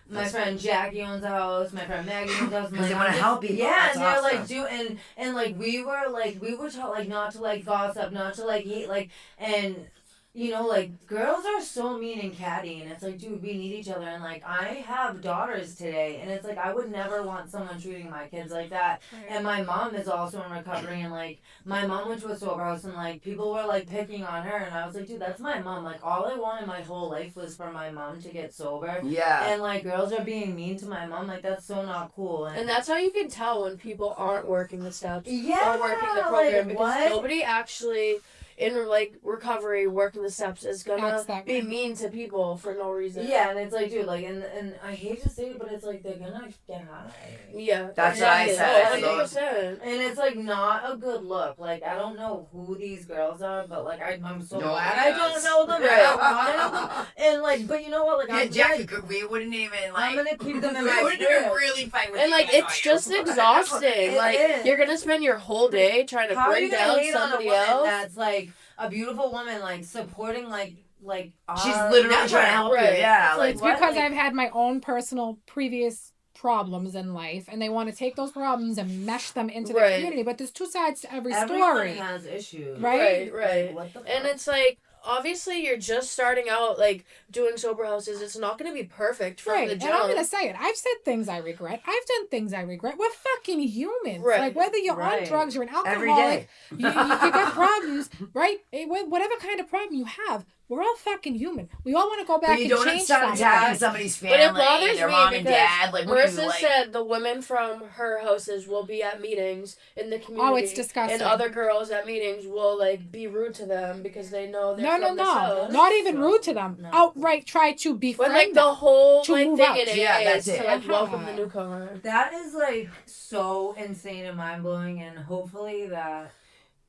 my friend Jacki owns a house, my friend Maggie owns a house, because they want to help people. Yeah, and they're like and like we were taught like not to like gossip, not to like hate, like, and you know, like, girls are so mean and catty, and it's like, dude, we need each other. And like, I have daughters today, and it's like, I would never want someone treating my kids like that. Right. And my mom is also in recovery, and like, my mom went to a sober house, and like, people were like picking on her, and I was like, dude, that's my mom. Like, all I wanted my whole life was for my mom to get sober. Yeah. And like, girls are being mean to my mom. Like, that's so not cool. And that's how you can tell when people aren't working the steps. Yeah. Or working the program, like, because nobody actually in like recovery working the steps is gonna be mean to people for no reason. Yeah, and it's like, dude, like, and I hate to say it, but it's like they're gonna get high. Yeah, that's what I said. 100%. And it's like not a good look. Like, I don't know who these girls are, but like I'm so glad I don't know them. Right. I don't want to know them. And like, but you know what? Like, Jacki, we wouldn't even like. I'm gonna keep them in my. We wouldn't even really fight with. And like, it's just exhausting. Like, you're gonna spend your whole day trying to bring down somebody else. That's like a beautiful woman, like supporting, like she's literally trying to help you. Yeah, like it's because I've had my own personal previous problems in life, and they want to take those problems and mesh them into the community. But there's 2 sides to every story. Everyone has issues, right? Right. What the fuck? And it's like, obviously, you're just starting out, like, doing sober houses. It's not going to be perfect from the jump. And I'm going to say it. I've said things I regret. I've done things I regret. We're fucking humans. Right. Like, whether you're on drugs or an alcoholic, every day. you got problems, right? Whatever kind of problem you have, We're all fucking human. We all want to go back But you and don't change start something. attacking somebody's But it family, bothers their me mom and because dad. Like, what do Marissa you like? said the women from her houses will be at meetings in the community. Oh, it's disgusting. And other girls at meetings will like be rude to them because they know they're No, from this house. not even rude to them. No. Outright try to But befriend like them. the whole To like move thing out. in Yeah, AA that's is it. to like Uh-huh. welcome the newcomer. That is like so insane and mind blowing, and hopefully that,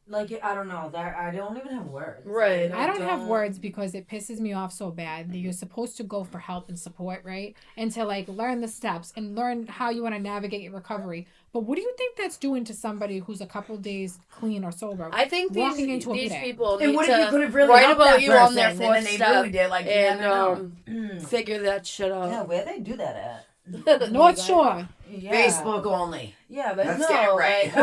like, I don't know, that I don't even have words. Right. Like, I don't have words because it pisses me off so bad that you're supposed to go for help and support, right? And to like learn the steps and learn how you want to navigate your recovery. But what do you think that's doing to somebody who's a couple days clean or sober? I think Walking into a these meeting. people And need what if you to could have really write helped about that you person, on their and fourth then they step ruined it, like, you and never know. figure that shit out. Yeah, where they do that at? North Shore. Yeah. Facebook only. Yeah, but Let's no, get it right. like,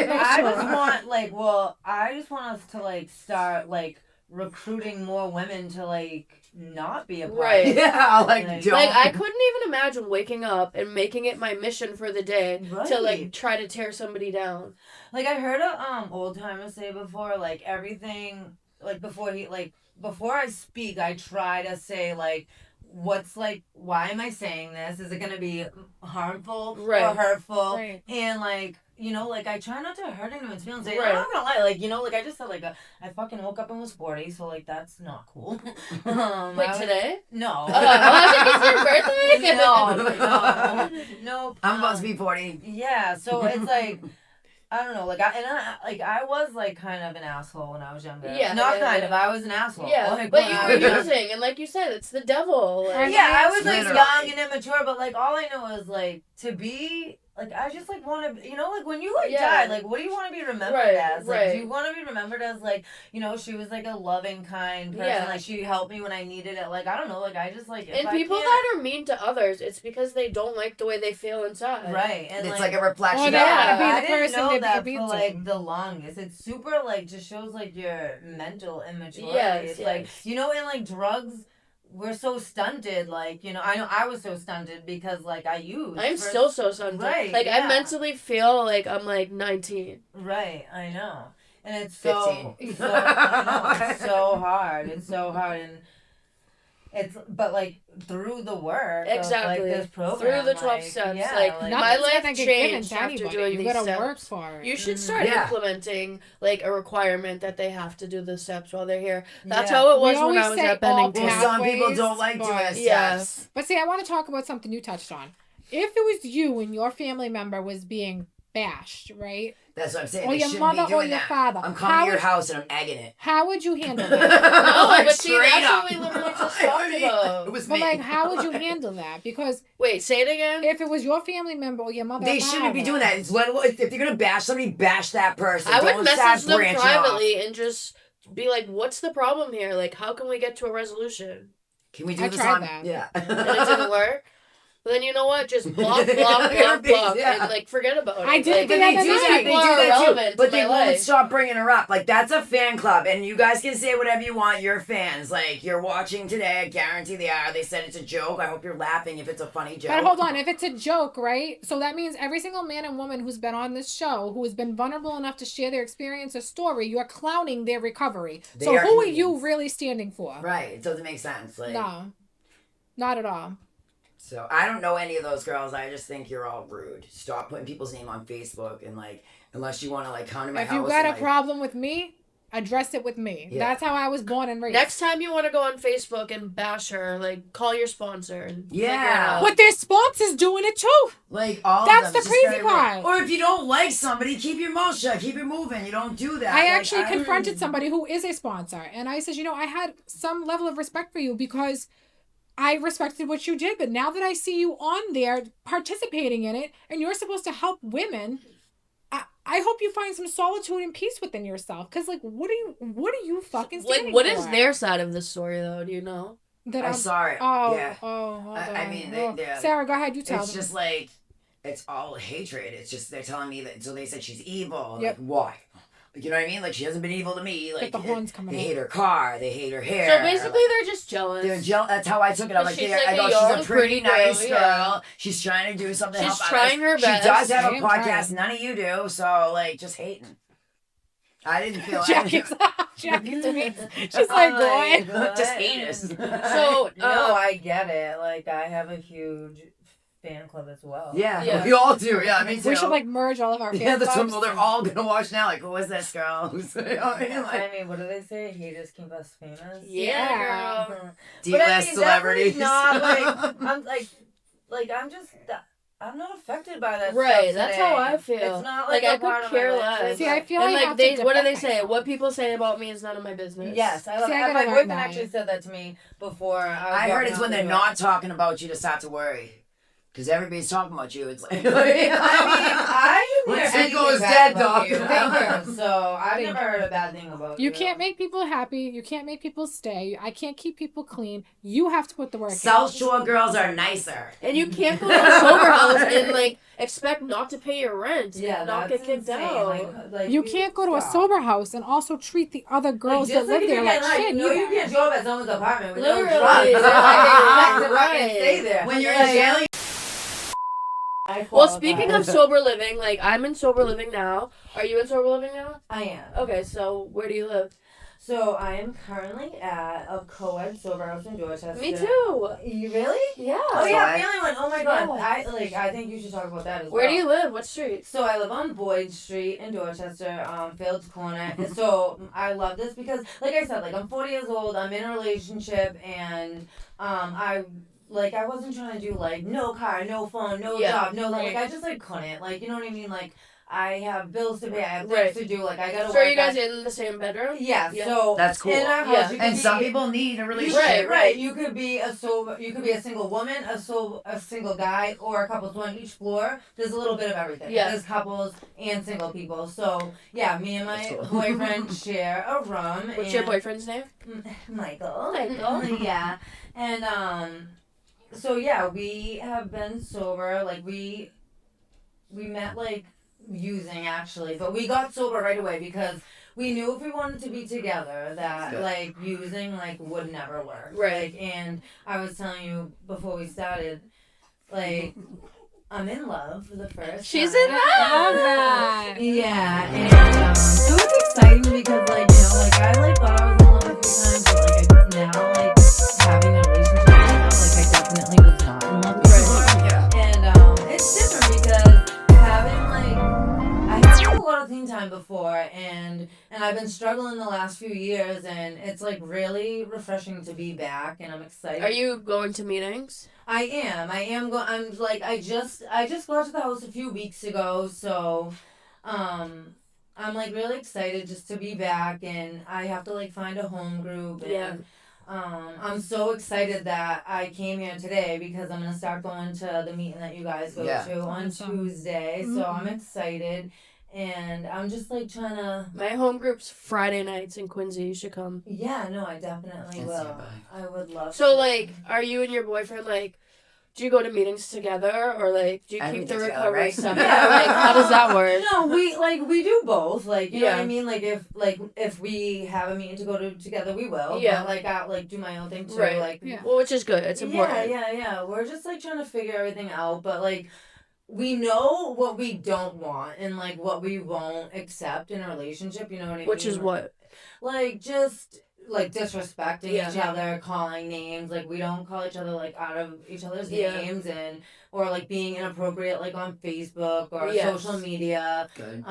I Sure. just want, like, well, I just want us to, like, start, like, recruiting more women to, like, not be a part. Right. Yeah, like, Like- don't. Like I couldn't even imagine waking up and making it my mission for the day to Right. like try to tear somebody down. Like, I heard a old timer say before, like, everything, like, before I speak, I try to say, like, what's, like, why am I saying this? Is it going to be harmful Right. or hurtful? Right. And, like, you know, like, I try not to hurt anyone's feelings. Like, Right. I'm not gonna lie, like, you know, like, I just said, like, I fucking woke up and was 40, so, like, that's not cool. Wait, I was- today? No. I was like, it's your birthday? No. Nope. I'm about to be 40. Yeah, so it's like, I don't know, like I was like kind of an asshole when I was younger. Yeah, not yeah, kind yeah. of. I was an asshole. Yeah, like, but when you I were was young. using, and like you said, it's the devil. Like, Yeah, I was like Literally. young and immature, but like all I know is like to be like I just like want to, you know, like when you like Yeah. die, like what do you want to be remembered Right, as? Like right. do you want to be remembered as like, you know, she was like a loving, kind person. Yeah. Like she helped me when I needed it. Like I don't know, like I just like if and I people can't- that are mean to others, it's because they don't like the way they feel inside. right, and It's like a reflection Or of they Yeah. want to be I the didn't person know they that beat for to. like the longest. It's super like just shows like your mental immaturity. Yes, It's yes. like you know, and like drugs, we're so stunted. Like you know I was so stunted because like I used. I'm for- still so stunted. Right, Like I yeah. mentally feel like I'm like 19. right. I know, and it's so 15. so I know, it's so hard. It's so hard and. It's but like through the work Exactly. of, like this program Through the 12 like, steps, yeah, like, like my Nothing's life gonna get given changed to after anybody. doing You these gotta steps. work for it. You should start Yeah. implementing like a requirement that they have to do the steps while they're here. That's Yeah. how it We was when always I was say at all Bennington. Well, some people Pathways, don't like doing but- the Yeah. steps. But see, I want to talk about something you touched on. If it was you and your family member was being bashed, right? That's what I'm saying. Or They your shouldn't mother be or doing your that. father. I'm coming How to your would- house and I'm egging it. How would you handle that? No, Like, but see, straight that's up. what we literally just I talked mean, about. It was But me. like, how would you handle that? Because Wait, say it again. if it was your family member or your mother, They or shouldn't be father, doing that. It's if they're gonna bash somebody, bash that person. I Don't would message start them branching privately and just be like, "What's the problem here? Like, how can we get to a resolution?" Off. Can we do I this tried on? that. Yeah. And it didn't work. But then you know what? Just block, block, Yeah. and like forget about it. I did like, the But they other do night. that. They people do are that too. irrelevant But to they my won't life. stop bringing her up. Like that's a fan club, and you guys can say whatever you want. You're fans. Like you're watching today. I guarantee they are. They said it's a joke. I hope you're laughing if it's a funny joke. But hold on, if it's a joke, right? So that means every single man and woman who's been on this show, who has been vulnerable enough to share their experience or story, you're clowning their recovery. They So are who are you comedians. really standing for? Right. It doesn't make sense. Like No, not at all. So I don't know any of those girls. I just think you're all rude. Stop putting people's name on Facebook and like unless you want to like come to my If house. you got and, a like, problem with me, address it with me. Yeah. That's how I was born and raised. Next time you want to go on Facebook and bash her, like call your sponsor and figure it Yeah. out. But their sponsors doing it too. Like all That's of them. the It's just crazy very weird. part. Or if you don't like somebody, keep your mouth shut. Keep it moving. You don't do that. I Like, actually confronted somebody who is a sponsor, and I said, I had some level of respect for you because I respected what you did, but now that I see you on there participating in it, and you're supposed to help women, I hope you find some solitude and peace within yourself. Because, like, what are you fucking standing Like, what is for? their side of the story, though? Do you know? That I I'm- saw it. Oh, Yeah. hold I on. mean, Oh. yeah. Sarah, go ahead. You tell It's them. just like it's all hatred. It's just they're telling me that. So they said she's evil. Yep. Like why? Like, you know what I mean? Like she hasn't been evil to me. Like the horns coming they out. hate her car. They hate her hair. So basically, like, they're just jealous. they're that's how I took it. I'm like, She's yeah, like I a go, young, she's a pretty pretty girl, nice girl. yeah. She's trying to do something. to She's help trying others. her best. She does have I a am podcast. trying. None of you do. So like, just hating. I didn't feel. Jackie's- Jacki's face. She's like, what? Just heinous. So, No, I get it. Like, I have a huge fan club as well. Yeah, we all do. Yeah, me too. We should like merge all of our fan Yeah, that's clubs. what they're all gonna watch now. Like, who is this girl? Who's you know what I mean? Like, I mean, what do they say? Haters keep us famous. yeah, girl. D-list celebrities. Not like I'm not affected by that. Right, stuff that's today. how I feel. It's not Like, like I a part could of my care life. less. See, I feel And I like have they, to what do they defend- say? What people say about me is none of my business. Yes, I love See, I it. gotta My learn boyfriend that. actually said that to me before. I heard it's when they're not talking about you to start to worry. Because everybody's talking about you. It's like, I when didn't hear Cinco anything is bad dead, about dog. you ever, you. so I've Thank never heard a bad thing about you. You can't make people happy. You can't make people stay. I can't keep people clean. You have to put the work in. South Shore girls are nicer. And you can't go to a sober house and like expect not to pay your rent. Yeah, and not that's get kicked insane. out. Like, You can't go to a stop. sober house and also treat the other girls Like, just that live like there you like can't, shit. No, you either. can't show up at someone's apartment with Literally. no drugs. Like, to fucking Right. stay there. When you're in Like, jail, Well, speaking of sober living, like I'm in sober living now. Are you in sober living now? I am. Okay, so where do you live? So I am currently at a co-ed sober house in Dorchester. Me too. You really? Yeah. Oh yeah, Why? feeling one. Oh my god. Yeah. I think you should talk about that as Where well. do you live? What street? So I live on Boyd Street in Dorchester, Fields Corner. And so I love this because, like I said, like I'm 40 years old. I'm in a relationship, and I wasn't trying to do like no car, no phone, no job, no like I just like couldn't like you know what I mean like. I have bills to pay. I have things to do. Like I gotta. So are work you guys in the same bedroom? Yeah. Yeah. So That's cool. In our house, Yeah. you can and be, some people need a relationship. Right. You could be a single woman, a single guy, or a couple. So on each floor, there's a little bit of everything. Yeah. There's couples and single people. So yeah, me and my boyfriend share a room. What's your boyfriend's name? Michael. Michael. Yeah. And so yeah, we have been sober. Like we met like using actually, but we got sober right away because we knew if we wanted to be together that like using like would never work. Right. Like, and I was telling you before we started, like I'm in love for the first She's time. in love. I love that. Yeah, and it was exciting because like you know like I like thought I was in love a few times, but like now like having a relationship right now, like I definitely was not in love before. Yeah. And it's different because having like I had a lot of teen time before, and I've been struggling the last few years, and it's like really refreshing to be back, and I'm excited. Are you going to meetings? I am going. I'm like I just got to the house a few weeks ago, so I'm like really excited just to be back, and I have to like find a home group. And, Yeah. I'm so excited that I came here today because I'm gonna start going to the meeting that you guys go to on Awesome. Tuesday. So I'm excited, and I'm just like trying to. My home group's Friday nights in Quincy. You should come. Yeah, no, I definitely will. I would love. So to. like, are you and your boyfriend like? Do you go to meetings together, or like do you keep the Everything's together, recovery right? separate? Like, how does that work? No, we do both. Like you know what Yeah. I mean. If we have a meeting to go to together, we will. Yeah. But like I do my own thing too. Right. Like Yeah. Well, which is good. It's important. Yeah. We're just like trying to figure everything out, but like we know what we don't want and like what we won't accept in a relationship. You know what I mean? Which is what? Like just. Like disrespecting Yeah. each other, calling names. Like we don't call each other like out of each other's Yeah. names, and or like being inappropriate like on Facebook or Yes. social media. Good.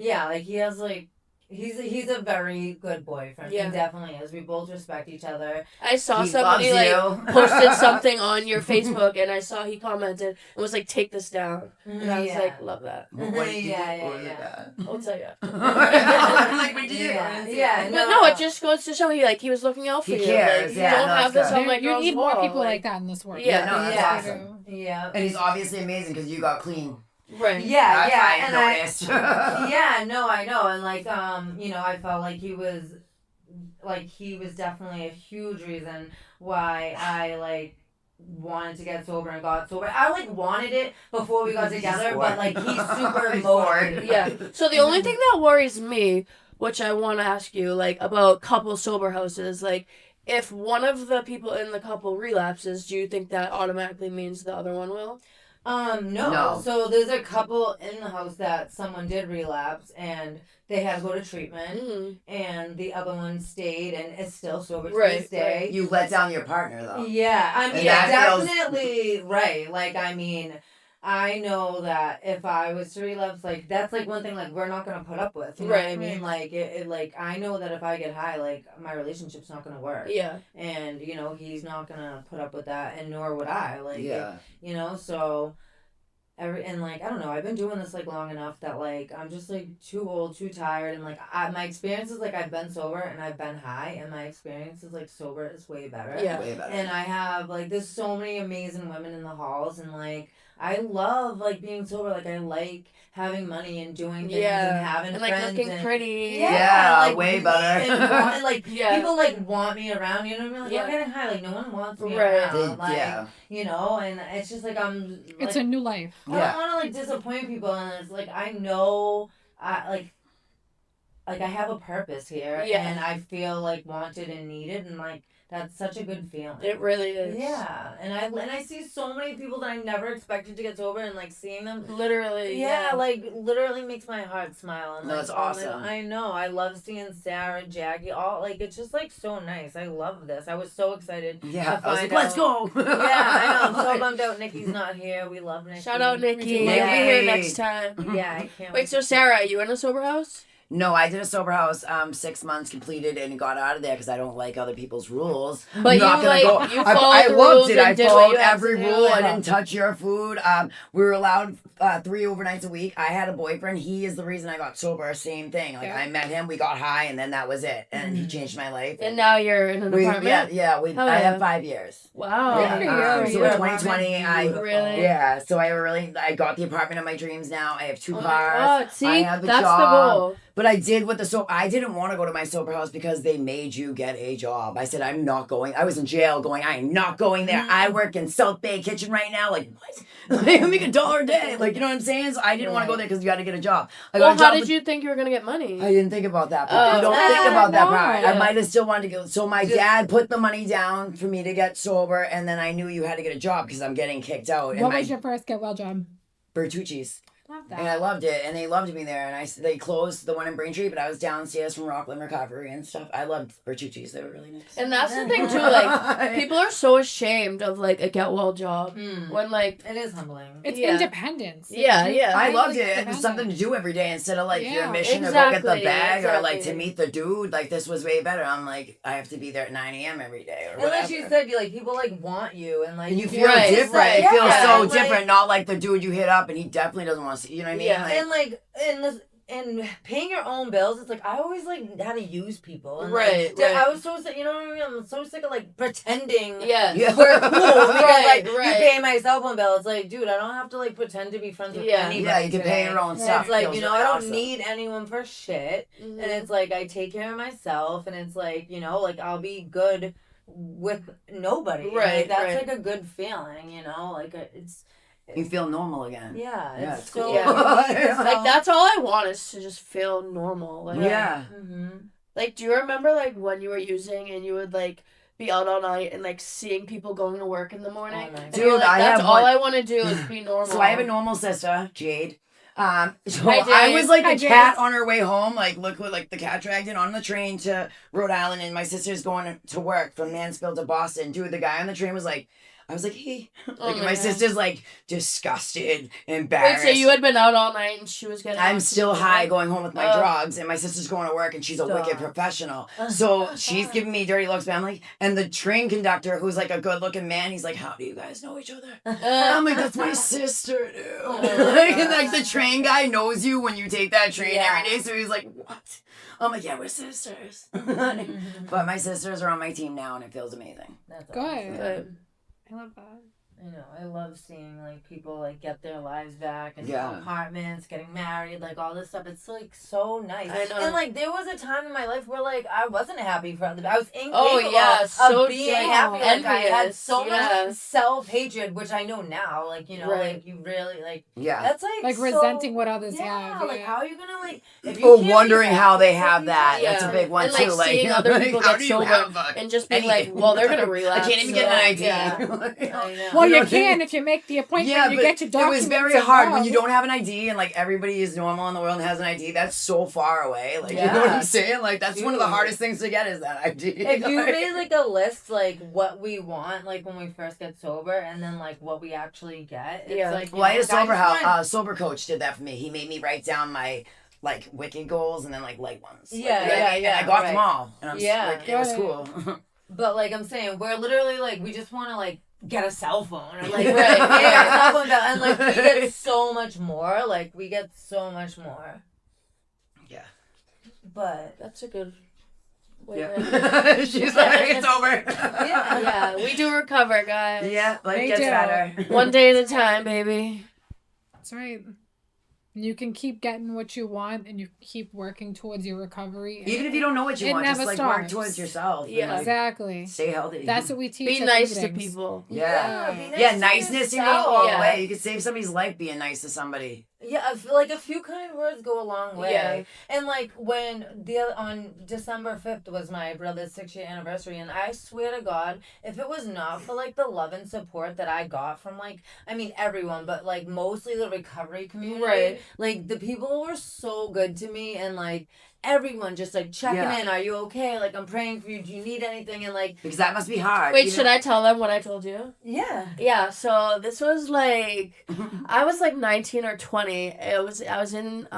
Yeah, like he has like he's a very good boyfriend. Yeah. He definitely is. We both respect each other. I saw He somebody loves like you. posted something on your Facebook, and I saw he commented and was like, "Take this down," and I was Yeah. like, "Love that." What did you Yeah, do? yeah, What was it yeah. bad? I'll tell you. Like, we did. Yeah. But no, it just goes to show he was looking out for He you. cares, Like, yeah, don't no, have it's this good. on my You girl's need wall. more people like that in this world. Yeah, no, that's Yeah. awesome. Yeah. And he's obviously amazing because you got clean. Right. Yeah, I and noticed. yeah, no, I know, and like you know, I felt like he was definitely a huge reason why I like wanted to get sober and got sober. I like wanted it before we got together, but like he's super He's motivated. bored. Yeah. So the only thing that worries me, which I want to ask you, like about couple sober houses, like if one of the people in the couple relapses, do you think that automatically means the other one will? No. No. So there's a couple in the house that someone did relapse and they had to go to treatment, and the other one stayed and is still sober to this day. You let down your partner though. Yeah, I mean, that definitely right. Like, I mean, I know that if I was to relapse, like, that's, like, one thing, like, we're not going to put up with. You know what I mean? Like, like, I know that if I get high, like, my relationship's not going to work. Yeah. And, you know, he's not going to put up with that, and nor would I. Like, yeah. You know, so... and like, I don't know, I've been doing this like long enough that like I'm just like too old, too tired, and like my experience is like I've been sober and I've been high, and my experience is like sober is way better. Yeah. Way better. And I have like there's so many amazing women in the halls, and like I love like being sober. Like I like having money and doing things and having and like friends looking and, pretty. Yeah, like, way better. And like people like want me around. You know what I mean? Like I'm getting high. Like no one wants me around. Like you know, and it's just like I'm. It's a new life. I don't want to like disappoint people, and it's like I know, I like I have a purpose here, and I feel like wanted and needed, and like that's such a good feeling. It really is. Yeah, and I see so many people that I never expected to get sober, and like seeing them literally. like literally makes my heart smile. And, no, like, that's awesome. I know. I love seeing Sarah, Jacki, all like it's just like so nice. I love this. I was so excited. Yeah, to I was find like, let's out. go. Yeah, I know. I'm so bummed out. Nikki's not here. We love Nikki. Shout out Nikki. You'll be Yay. here next time. Yeah, I can't Wait, so Sarah, are you in a sober house? No, I did a sober house 6 months completed and got out of there because I don't like other people's rules. But I'm not you, gonna like, go. you I followed the loved rules it. and I did what followed you had every to do. rule. I didn't touch your food. We were allowed 3 overnights a week. I had a boyfriend. He is the reason I got sober. Same thing. Like I met him, we got high, and then that was it. And he changed my life. And now you're in an apartment? I have 5 years. Wow. Yeah, so in 2020, so I got the apartment of my dreams now. I have 2 cars. God, see, I have a that's job. the goal. But I did with the I didn't want to go to my sober house because they made you get a job. I said, I'm not going. I was in jail going, I am not going there. I work in South Bay Kitchen right now. Like, what? I make $1 a day. Like, you know what I'm saying? So I didn't want to go there because you got to get a job. How did you think you were going to get money? I didn't think about that part. You don't think about that part. Yeah. I might have still wanted to go. So my dad put the money down for me to get sober, and then I knew you had to get a job because I'm getting kicked out. What was your first get well job? Bertucci's. Love that. And I loved it, and they loved me there. And they closed the one in Braintree, but I was downstairs from Rockland Recovery and stuff. I loved Bertucci's; they were really nice. And that's the thing too. Like people are so ashamed of like a get well job when like it is humbling. It's independence. Yeah. I loved it. It was something to do every day instead of like your mission to go get the bag or like to meet the dude. Like this was way better. I'm like I have to be there at 9 a.m. every day or whatever. And like you said, like people like want you and like and you feel different. Like, it feels so like, different. Not like the dude you hit up and he definitely doesn't want to see. You know what I mean? Yeah. And paying your own bills, it's like I always like had to use people. And, right. I was so sick. You know what I mean? I'm so sick of like pretending. Yeah. We're cool because like right. you pay my cell phone bill. It's like, dude, I don't have to like pretend to be friends with anybody. Yeah, you can pay your own stuff. It's like Feels you know really I don't awesome. need anyone for shit. And it's like I take care of myself, and it's like you know like I'll be good with nobody. Right. Like, that's like a good feeling. You know, like it's. You feel normal again. Yeah, it's so cool. Like that's all I want is to just feel normal. Like, yeah. Like, do you remember like when you were using and you would like be out all night and like seeing people going to work in the morning? Oh, dude, like, that's all I want to do is be normal. So I have a normal sister, Jade. So Hi, I was like Hi, a cat on her way home, like look what like the cat dragged in on the train to Rhode Island, and my sister's going to work from Mansfield to Boston. Dude, the guy on the train was like, I was like, hey. Like, my sister's like disgusted, embarrassed. Wait, so you had been out all night and she was getting. I'm still high going home with my drugs, and my sister's going to work, and she's a wicked professional. So she's giving me dirty looks, but I'm like, and the train conductor, who's like a good looking man, he's like, how do you guys know each other? I'm like, that's my sister, dude. And like the train guy knows you when you take that train every day, so he's like, what? I'm like, yeah, we're sisters. But my sisters are on my team now, and it feels amazing. That's Good. I love that. You know, I love seeing like people like get their lives back and Yeah. apartments, getting married, like all this stuff. It's like so nice. I know. And like there was a time in my life where like I wasn't happy for other. I was incapable so of being like, happy. Like I had envious, so much self-hatred, which I know now. Like you know, like you really like. Yeah. That's Like so, resenting what others yeah, have. like Yeah. how are you gonna like? If you can't wondering be how they happy, have that. Yeah. That's a big one And, like, too. Like seeing other people how get do you sober have and just being anything? like, well, they're gonna relapse. I can't even get an ID. I know. Well, you can if you make the appointment. Yeah, you but get your it documents. was very hard when you don't have an ID and like everybody is normal in the world and has an ID. That's so far away. Like, you know what I'm saying? Like, that's one of the hardest things to get is that ID. If you made like a list, like what we want, like when we first get sober, and then like what we actually get, it's like. Well, I had a sober coach did that for me. He made me write down my like wicked goals and then like light ones. Yeah, And I got them all, and I'm like, it was cool. But like I'm saying, we're literally like we just want to like get a cell phone and like cell phone bill, and like we get so much more. Like we get so much more. Yeah. But That's a good. She's like, it's over. Yeah, we do recover, guys. Yeah, life gets better. One day at a time, baby. That's right. You can keep getting what you want, and you keep working towards your recovery. Even if you don't know what you want, just like work towards yourself. Yeah, and, like, exactly. Stay healthy. That's what we teach. Be nice to people. Yeah, niceness can go all the way. You can save somebody's life being nice to somebody. Yeah, I feel like a few kind words go a long way. Yeah. And like when on December 5th was my brother's 6-year anniversary, and I swear to God, if it was not for like the love and support that I got from like, I mean everyone, but like mostly the recovery community, right? Like the people were so good to me, and like everyone just like checking in, are you okay? Like I'm praying for you. Do you need anything? And like because that must be hard. Wait, should I tell them what I told you? Yeah. Yeah. So this was like, I was like 19 or 20. I was in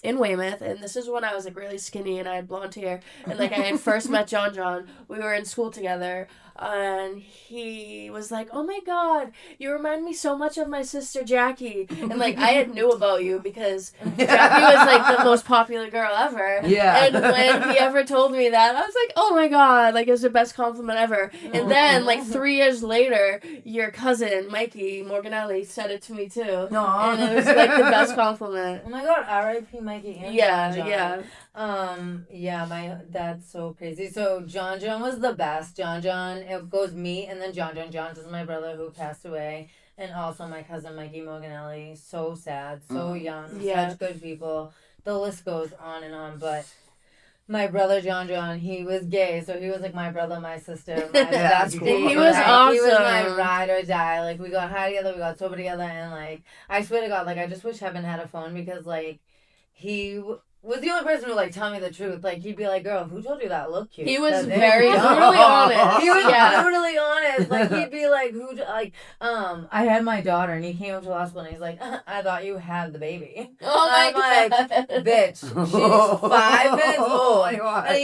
Weymouth, and this is when I was like really skinny and I had blonde hair, and like I had first met John. We were in school together. And he was like, "Oh my God, you remind me so much of my sister Jacki." And like I had knew about you because Jacki was like the most popular girl ever. Yeah. And when he ever told me that, I was like, "Oh my God!" Like it was the best compliment ever. And then like 3 years later, your cousin Mikey Morganelli said it to me too. No. And it was like the best compliment. Oh my God, R.I.P. Mikey. And Yeah, John. That's so crazy. So John was the best. John, it goes me and then John. John's is my brother who passed away, and also my cousin Mikey Morganelli. So sad, so young, such good people. The list goes on and on, but my brother John, he was gay, so he was like my brother, my sister. That's cool. He was awesome. He was my ride or die. Like we got high together, we got sober together, and like I swear to God, like I just wish heaven had a phone because like he was the only person who like tell me the truth. Like he'd be like, "Girl, who told you that looked cute?" He was very brutally honest. He was brutally honest. Like he'd be like, "Who?" Like, I had my daughter, and he came up to the hospital, and he's like, "I thought you had the baby." Oh my God, "Bitch, she's 5 minutes old," and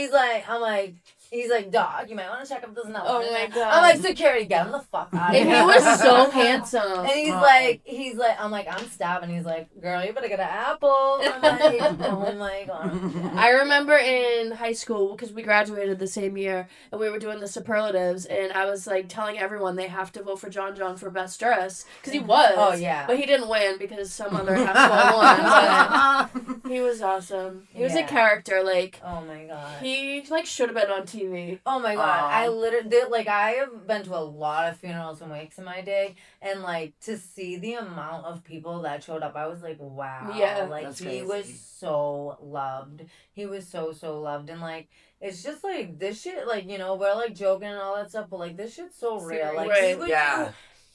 he's like, "Dog, you might want to check if there's nothing." Oh my God. I'm like, "Security, get him the fuck out of And here." he was so handsome. And he's like, I'm like, "I'm stabbing." He's like, "Girl, you better get an apple." I'm like, oh my God. I remember in high school, because we graduated the same year, and we were doing the superlatives, and I was like telling everyone they have to vote for John for best dress, because he was. Oh yeah. But he didn't win because some other asshole won. But he was awesome. He was a character. Like, oh my God. he like should have been on TV. Oh my God. I literally like I have been to a lot of funerals and wakes in my day, and like to see the amount of people that showed up, I was like, wow. Yeah. Like That's he crazy. was so loved. He was so loved, and like it's just like this shit, like, you know, we're like joking and all that stuff, but like this shit's so real. Like he would do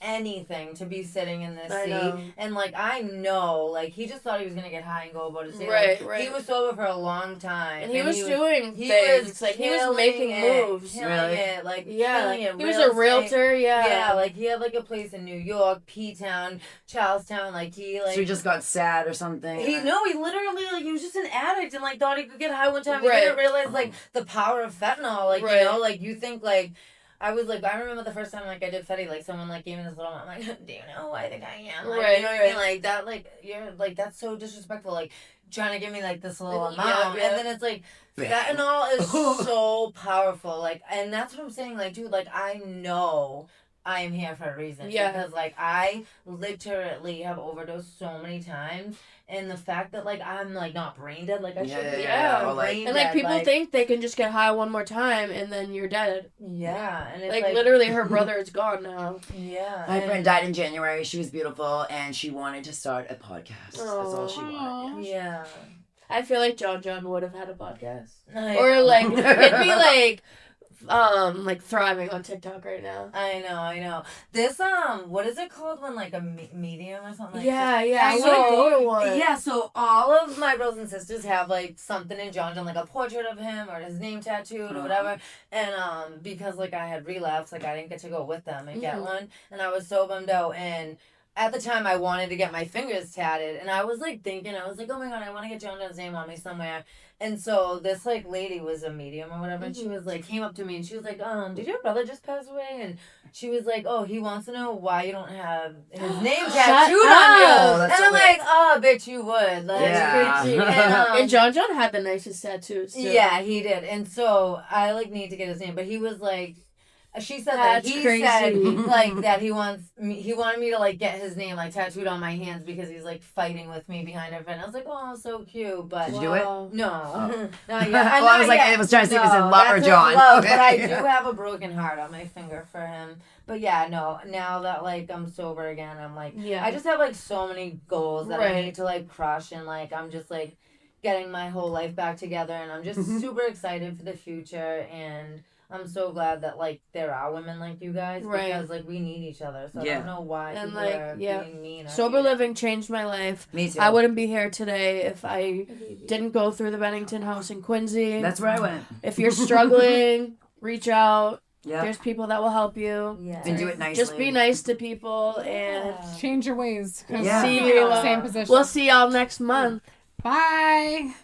anything to be sitting in this seat, and like I know, like he just thought he was gonna get high and go about his day. Right. He was sober for a long time, And he was doing he things. was Like, he was making moves. killing it, like Yeah. killing it. He was a realtor, Yeah, like he had like a place in New York, P-Town, Charlestown, like he like. So he just got sad or something. He literally like he was just an addict and like thought he could get high one time. Right. He didn't realize like the power of fentanyl. Like you know, like you think like. I remember the first time like I did Fetty, like someone like gave me this little, I'm like, "Do you know who I think I am?" Like, Right, you know what I mean? Like that, like you're like that's so disrespectful. Like trying to give me like this little amount, and then it's like fentanyl is so powerful. Like, and that's what I'm saying. Like, dude, like I know I am here for a reason. Yeah. Because like I literally have overdosed so many times. And the fact that, like, I'm, like, not brain dead, like, I should be. Yeah. Brain And, like, dead, people think they can just get high one more time and then you're dead. Yeah. And it's like literally, her brother is gone now. Yeah. My friend died in January. She was beautiful, and she wanted to start a podcast. That's all she wanted. Yeah. I feel like John would have had a podcast. Like, Or, like, it'd be, like, like thriving on TikTok right now. I know. This what is it called when like a medium or something? Like Yeah, that? I want to go to one. Yeah, so all of my brothers and sisters have like something in John, like a portrait of him or his name tattooed or whatever. And because like I had relapsed, like I didn't get to go with them and get one, and I was so bummed out. And at the time, I wanted to get my fingers tatted, and I was like thinking, I was like, oh my god, I want to get John's name on me somewhere. And so this like lady was a medium or whatever, and she was like, came up to me and she was like, did your brother just pass away? And she was like, oh, he wants to know why you don't have his name tattooed on you. And I'm like, oh, bitch, you would. Like, and John had the nicest tattoos too. Yeah, he did. And so I like need to get his name, but he was like. She said that he said like that he wanted me to like get his name like tattooed on my hands because he's like fighting with me behind her friend. I was like, oh, so cute, but did you do it? No, not yet. Well, I was like, I was trying to see if it was in love or John. Love, but I do have a broken heart on my finger for him. But yeah, no. Now that like I'm sober again, I'm like, I just have like so many goals that I need to like crush, and like I'm just like getting my whole life back together, and I'm just super excited for the future. And I'm so glad that like there are women like you guys because like we need each other. So I don't know why people are being mean. Sober living changed my life. Me too. I wouldn't be here today if I didn't go through the Bennington House in Quincy. That's where I went. If you're struggling, reach out. Yeah. There's people that will help you. Yeah. And do it nicely. Just be nice to people and change your ways. see you. Same position. We'll see y'all next month. Bye.